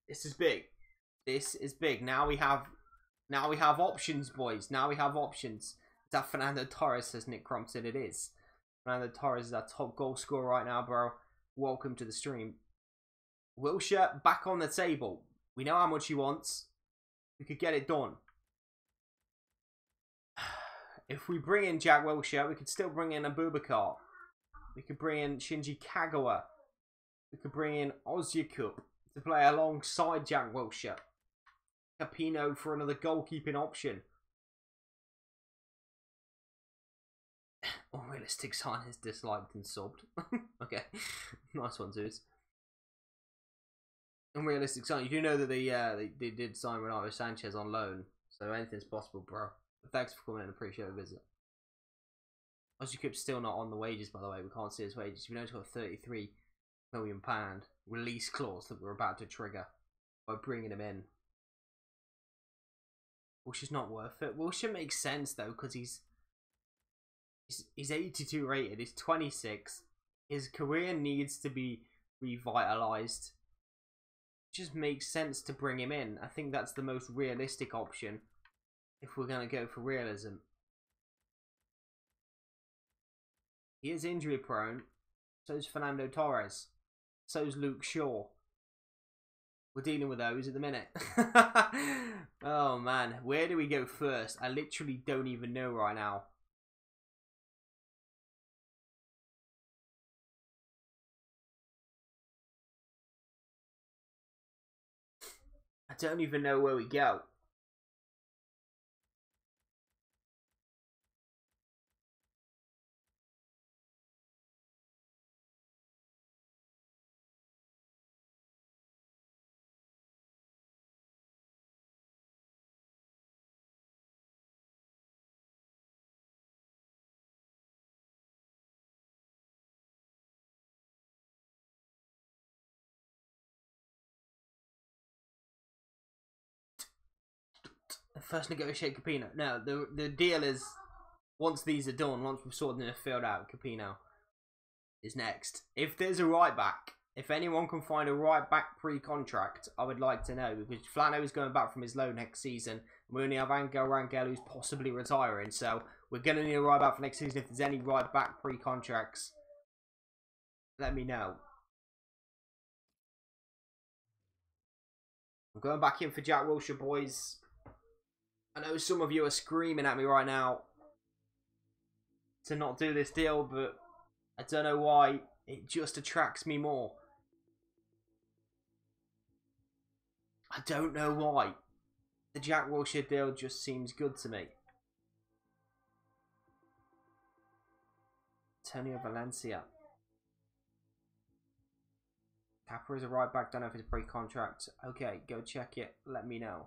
This is big. This is big. Now we have options, boys. Now we have options. Is that Fernando Torres, says Nick Crompton? It is. Fernando Torres is our top goal scorer right now, bro. Welcome to the stream. Wilshere back on the table. We know how much he wants. We could get it done. If we bring in Jack Wilshere, we could still bring in Abubakar. We could bring in Shinji Kagawa. We could bring in Ozyukup to play alongside Jack Wilshere. Capino for another goalkeeping option. Unrealistic sign is disliked and subbed. Okay, nice one, dudes. Unrealistic sign. You do know that they did sign Renato Sanchez on loan, so anything's possible, bro. But thanks for coming in. Appreciate the visit. Ozyukup's still not on the wages, by the way. We can't see his wages. We know he's got a £33 million release clause that we're about to trigger by bringing him in. Wilshere's not worth it. Wilshere makes sense though, because he's 82 rated. He's 26. His career needs to be revitalized. It just makes sense to bring him in. I think that's the most realistic option if we're going to go for realism. He is injury prone. So is Fernando Torres. So is Luke Shaw. We're dealing with those at the minute. Oh man, where do we go first? I literally don't even know right now. I don't even know where we go. First negotiate Capino. No, the deal is once these are done, once we've sorted the field out, Capino is next. If there's a right back, if anyone can find a right back pre-contract, I would like to know, because Flano is going back from his loan next season. We only have Angel Rangel who's possibly retiring, so we're going to need a right back for next season. If there's any right back pre-contracts, let me know. I'm going back in for Jack Wilshere, boys. I know some of you are screaming at me right now to not do this deal, but I don't know why. It just attracts me more. I don't know why. The Jack Wilshere deal just seems good to me. Antonio Valencia. Capper is a right back. Don't know if it's pre-contract. Okay, go check it. Let me know.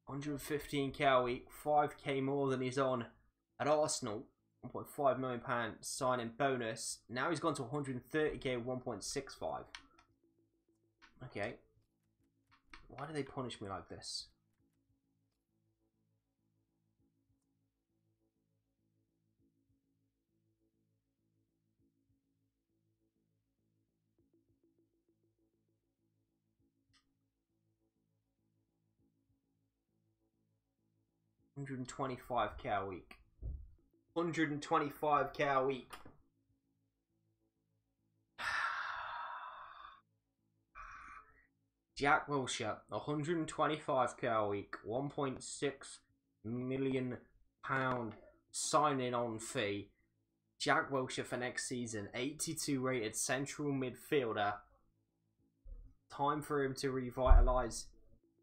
£115k a week, 5k more than he's on at Arsenal. £1.5 million signing bonus. Now he's gone to 130k, 1.65. Okay. Why do they punish me like this? £125k a week. £125k a week. Jack Wilshere, £125k a week, £1.6 million signing on fee. Jack Wilshere for next season, 82 rated central midfielder. Time for him to revitalise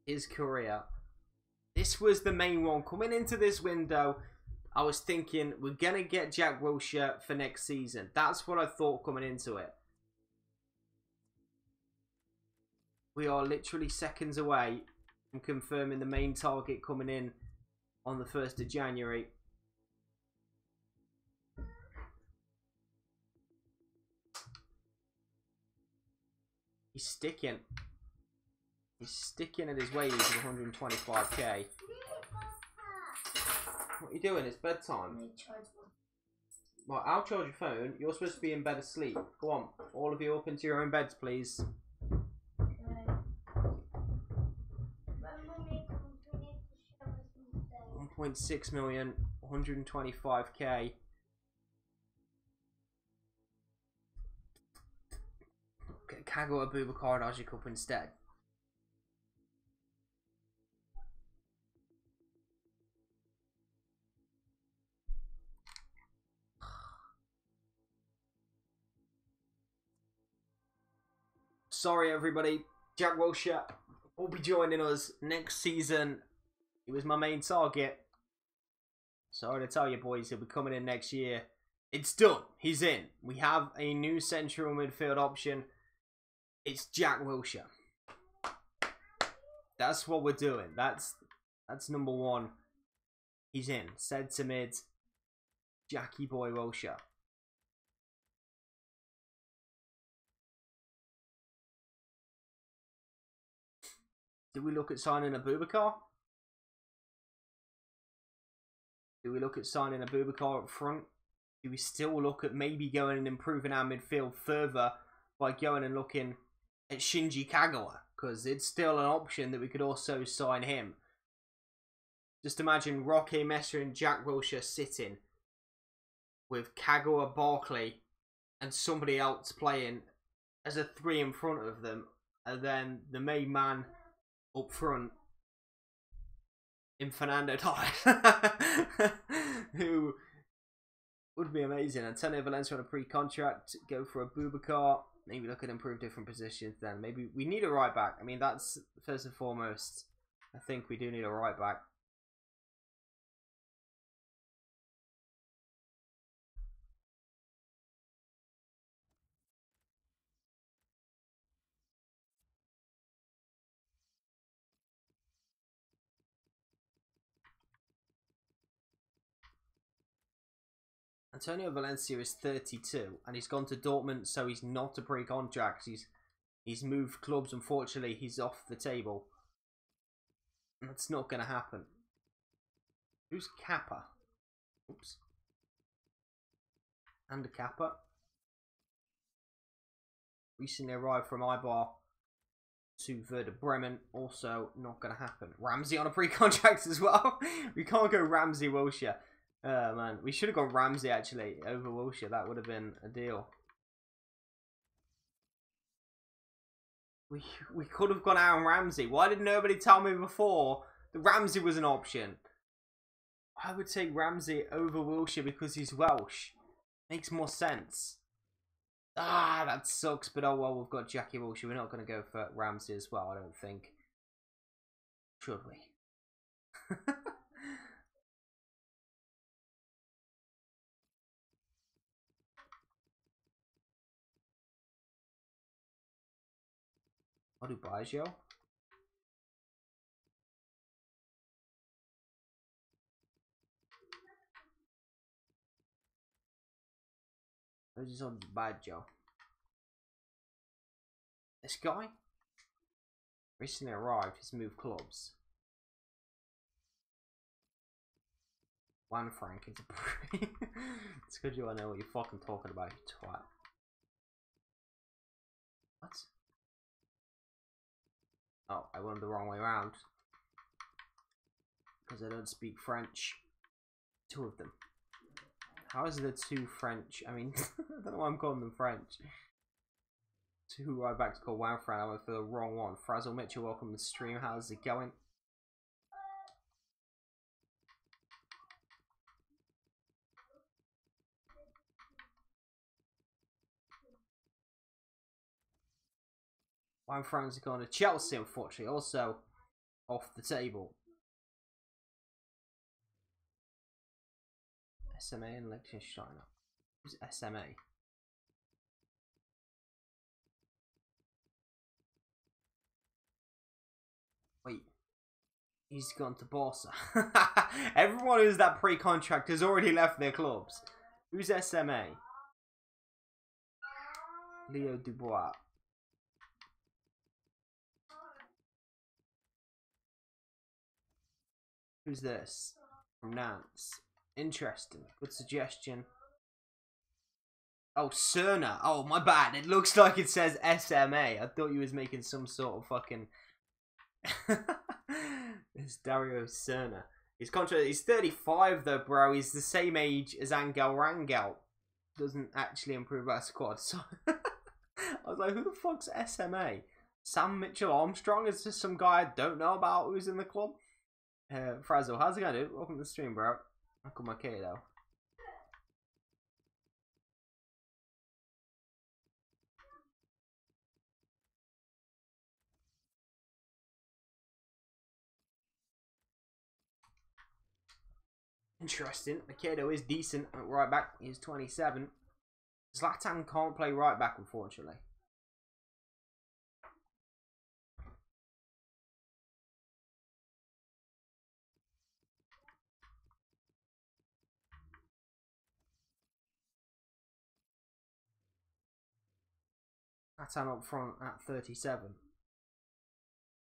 his career. This was the main one coming into this window. I was thinking we're going to get Jack Wilshere for next season. That's what I thought coming into it. We are literally seconds away from confirming the main target coming in on the 1st of January. He's sticking. He's sticking at his wages of 125k. What are you doing? It's bedtime. Right, I'll charge your phone. You're supposed to be in bed asleep. Go on. All of you up into your own beds, please. 1.6 million, 125k. Get Kago Abubakar and Ajik up instead. Sorry everybody, Jack Wilshere will be joining us next season. He was my main target. Sorry to tell you boys, he'll be coming in next year. It's done. He's in. We have a new central midfield option. It's Jack Wilshere. That's what we're doing. That's number one. He's in. Said to mid. Jackie boy Wilshere. Do we look at signing Abubakar? Do we look at signing Abubakar up front? Do we still look at maybe going and improving our midfield further by going and looking at Shinji Kagawa? Because it's still an option that we could also sign him. Just imagine Roque Mesa and Jack Wilshere sitting with Kagawa, Barkley and somebody else playing as a 3 in front of them. And then the main man up front in Fernando Torres, who would be amazing. Antonio Valencia on a pre-contract, go for Abubakar, maybe look at improve different positions then. Maybe we need a right back. I mean, that's first and foremost. I think we do need a right back. Antonio Valencia is 32 and he's gone to Dortmund, so he's not a pre-contract. He's moved clubs. Unfortunately, he's off the table. That's not going to happen. Who's Kappa? Oops. And a Kappa. Recently arrived from Eibar to Werder Bremen. Also not going to happen. Ramsey on a pre-contract as well. We can't go Ramsey Wilshere. Man, we should have gone Ramsey actually over Wilshere. That would have been a deal. We could have gone Aaron Ramsey. Why did nobody tell me before that Ramsey was an option? I would take Ramsey over Wilshere because he's Welsh. Makes more sense. Ah, that sucks. But oh well, we've got Jackie Wilshere. We're not going to go for Ramsey as well, I don't think. Should we? I'll do Baggio. Who's this on Baggio? This guy? Recently arrived, he's moved clubs. Juan Frank into pre. It's good you know what you're fucking talking about, you twat. What? Oh, I went the wrong way around. Because I don't speak French. 2 of them. How is there 2 French? I mean, I don't know why I'm calling them French. 2 right backs called Juan Frank. I went for the wrong one. Frazzle Mitchell, welcome to the stream. How's it going? Juan Frank's gone to Chelsea, unfortunately. Also off the table. SMA and Liechtenstein. Who's SMA? Wait. He's gone to Barca. Everyone who's that pre-contract has already left their clubs. Who's SMA? Leo Dubois. Who's this? From Nantes. Interesting. Good suggestion. Oh, Cerna. Oh, my bad. It looks like it says SMA. I thought you was making some sort of fucking... It's Dario Cerna. His contract, he's 35 though, bro. He's the same age as Angel Rangel. Doesn't actually improve our squad. So I was like, who the fuck's SMA? Sam Mitchell Armstrong is just some guy I don't know about who's in the club. Frazzle, how's it going, dude? Welcome to the stream, bro. Uncle Makado. Interesting. Makado is decent at right back. He's 27. Zlatan can't play right back, unfortunately. Zlatan up front at 37.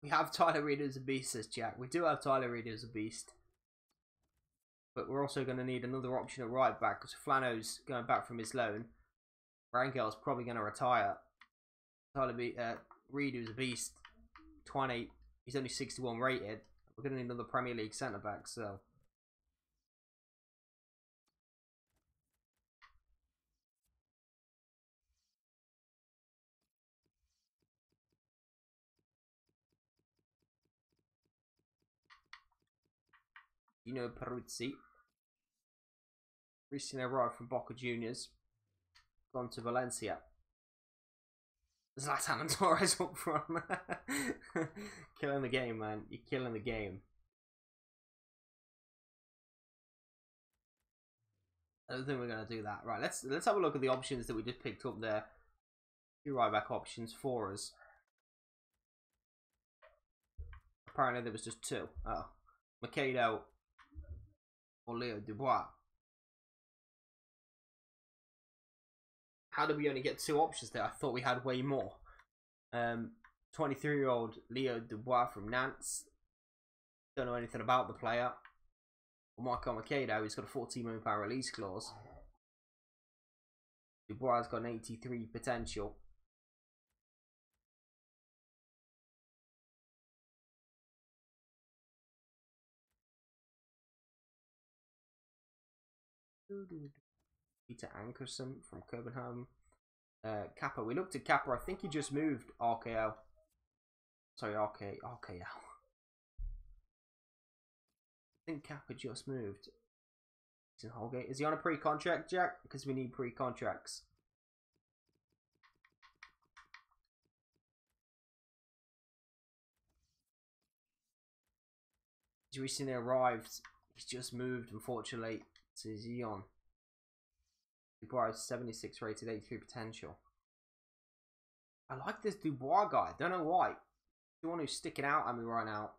We have Tyler Reid as a beast, says Jack. We do have Tyler Reid as a beast. But we're also going to need another option at right back because Flano's going back from his loan. Rangel's probably going to retire. Tyler Reid, who's a beast, 20. He's only 61 rated. We're going to need another Premier League centre back. So you know Peruzzi. Recently arrived from Boca Juniors. Gone to Valencia. Zlatan and Torres up front. Killing the game, man. You're killing the game. I don't think we're gonna do that. Right, let's have a look at the options that we just picked up there. Two right back options for us. Apparently there was just two. Oh. Makado or Leo Dubois. How did we only get two options there? I thought we had way more. 23-year-old Leo Dubois from Nantes. Don't know anything about the player. Marco Makado, he's got a £14 million release clause. Dubois has got an 83 potential. Peter Ankerson from Copenhagen. Kappa, we looked at Kappa. I think he just moved RKO. Sorry, RKO. I think Kappa just moved. He's in Holgate. Is he on a pre-contract, Jack? Because we need pre-contracts. He's recently arrived. He's just moved, unfortunately, to Zion. Dubois 76 rated, 83 potential. I like this Dubois guy. Don't know why. The one who's sticking out at me right now.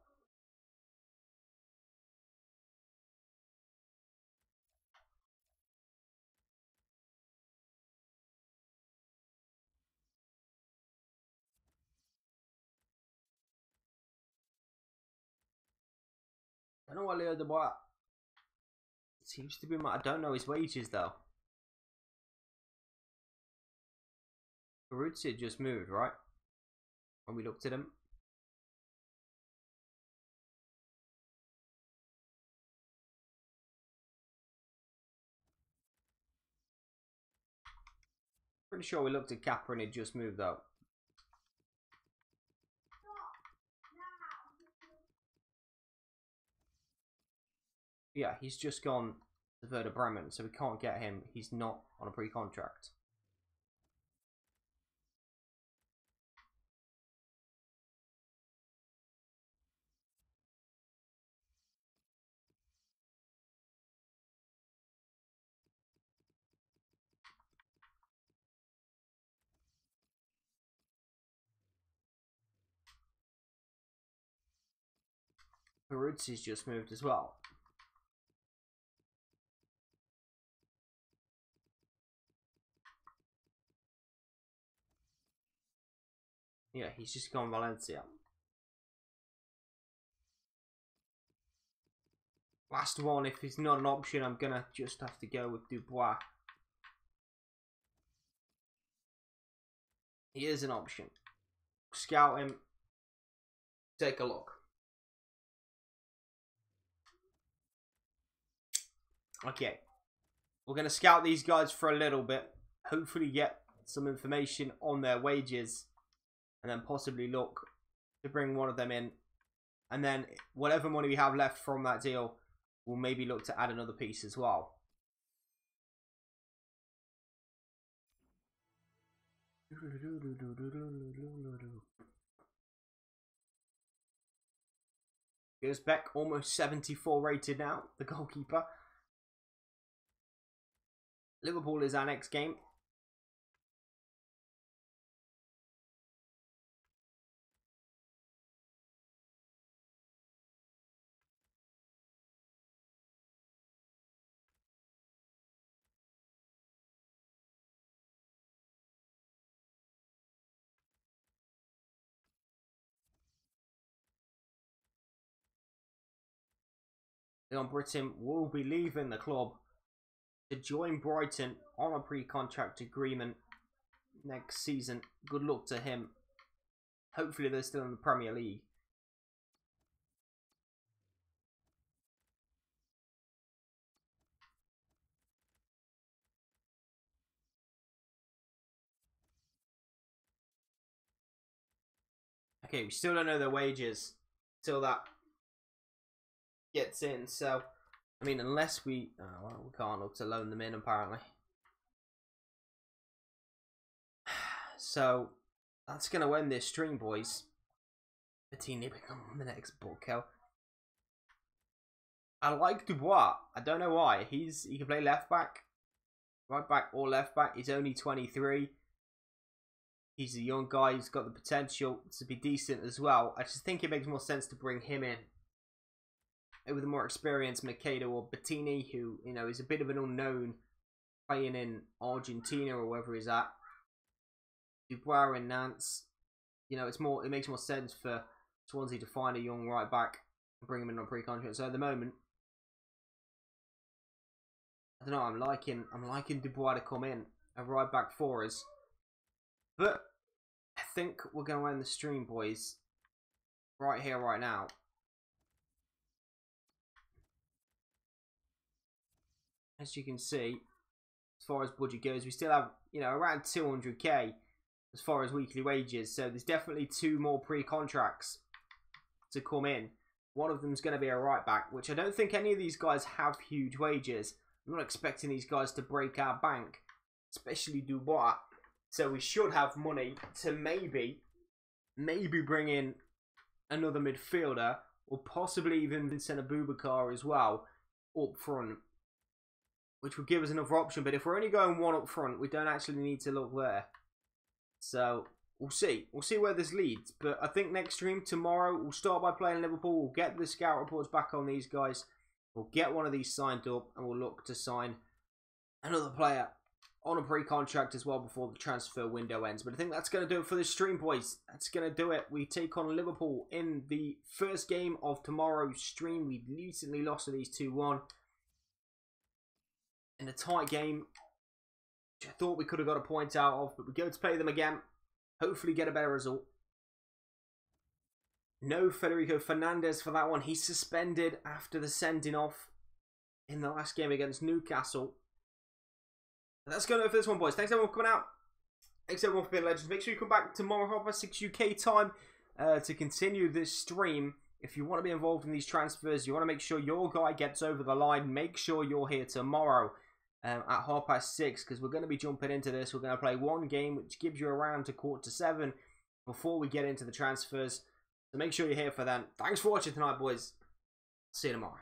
I don't know why Leo Dubois seems to be I don't know his wages though. Peruzzi just moved, right? When we looked at him. Pretty sure we looked at Kappa and he just moved though. Yeah, he's just gone to Werder Bremen, so we can't get him. He's not on a pre-contract. Peruzzi's just moved as well. Yeah, he's just gone Valencia. Last one, if it's not an option, I'm going to just have to go with Dubois. He is an option. Scout him. Take a look. Okay. We're going to scout these guys for a little bit. Hopefully get some information on their wages. And then possibly look to bring one of them in. And then whatever money we have left from that deal, we'll maybe look to add another piece as well. Here's Beck, almost 74 rated now, the goalkeeper. Liverpool is our next game. Leon Britton will be leaving the club to join Brighton on a pre-contract agreement next season. Good luck to him. Hopefully they're still in the Premier League. Okay, we still don't know their wages till that gets in. So, I mean, unless we... Oh, well, we can't look to loan them in, apparently. So, that's going to end this stream, boys. Bettini become the next Bucco. I like Dubois. I don't know why. He can play left back, right back or left back. He's only 23. He's a young guy. He's got the potential to be decent as well. I just think it makes more sense to bring him in with a more experienced Makedo or Bettini, who, you know, is a bit of an unknown playing in Argentina or wherever he's at. Dubois in Nantes. You know, it makes more sense for Swansea to find a young right back and bring him in on pre-contract. So at the moment, I don't know, I'm liking Dubois to come in, a right back for us. But I think we're going to end the stream, boys, right here, right now. As you can see, as far as budget goes, we still have, you know, around 200k as far as weekly wages. So there's definitely 2 more pre-contracts to come in. One of them's going to be a right back, which I don't think any of these guys have huge wages. I'm not expecting these guys to break our bank, especially Dubois. So we should have money to maybe bring in another midfielder, or possibly even Vincent Abubakar as well up front, which would give us another option. But if we're only going one up front, we don't actually need to look there. So we'll see. We'll see where this leads. But I think next stream tomorrow, we'll start by playing Liverpool. We'll get the scout reports back on these guys. We'll get one of these signed up, and we'll look to sign another player on a pre-contract as well before the transfer window ends. But I think that's going to do it for this stream, boys. That's going to do it. We take on Liverpool in the first game of tomorrow's stream. We recently lost to these 2-1 in a tight game, which I thought we could have got a point out of. But we go to play them again. Hopefully get a better result. No Federico Fernandez for that one. He's suspended after the sending off in the last game against Newcastle. That's going to do it for this one, boys. Thanks everyone for coming out. Thanks everyone for being legends. Make sure you come back tomorrow, 6 UK time, to continue this stream. If you want to be involved in these transfers, you want to make sure your guy gets over the line, make sure you're here tomorrow at 6:30, because we're going to be jumping into this. We're going to play one game, which gives you around to 6:45 before we get into the transfers. So make sure you're here for that. Thanks for watching tonight, boys. See you tomorrow.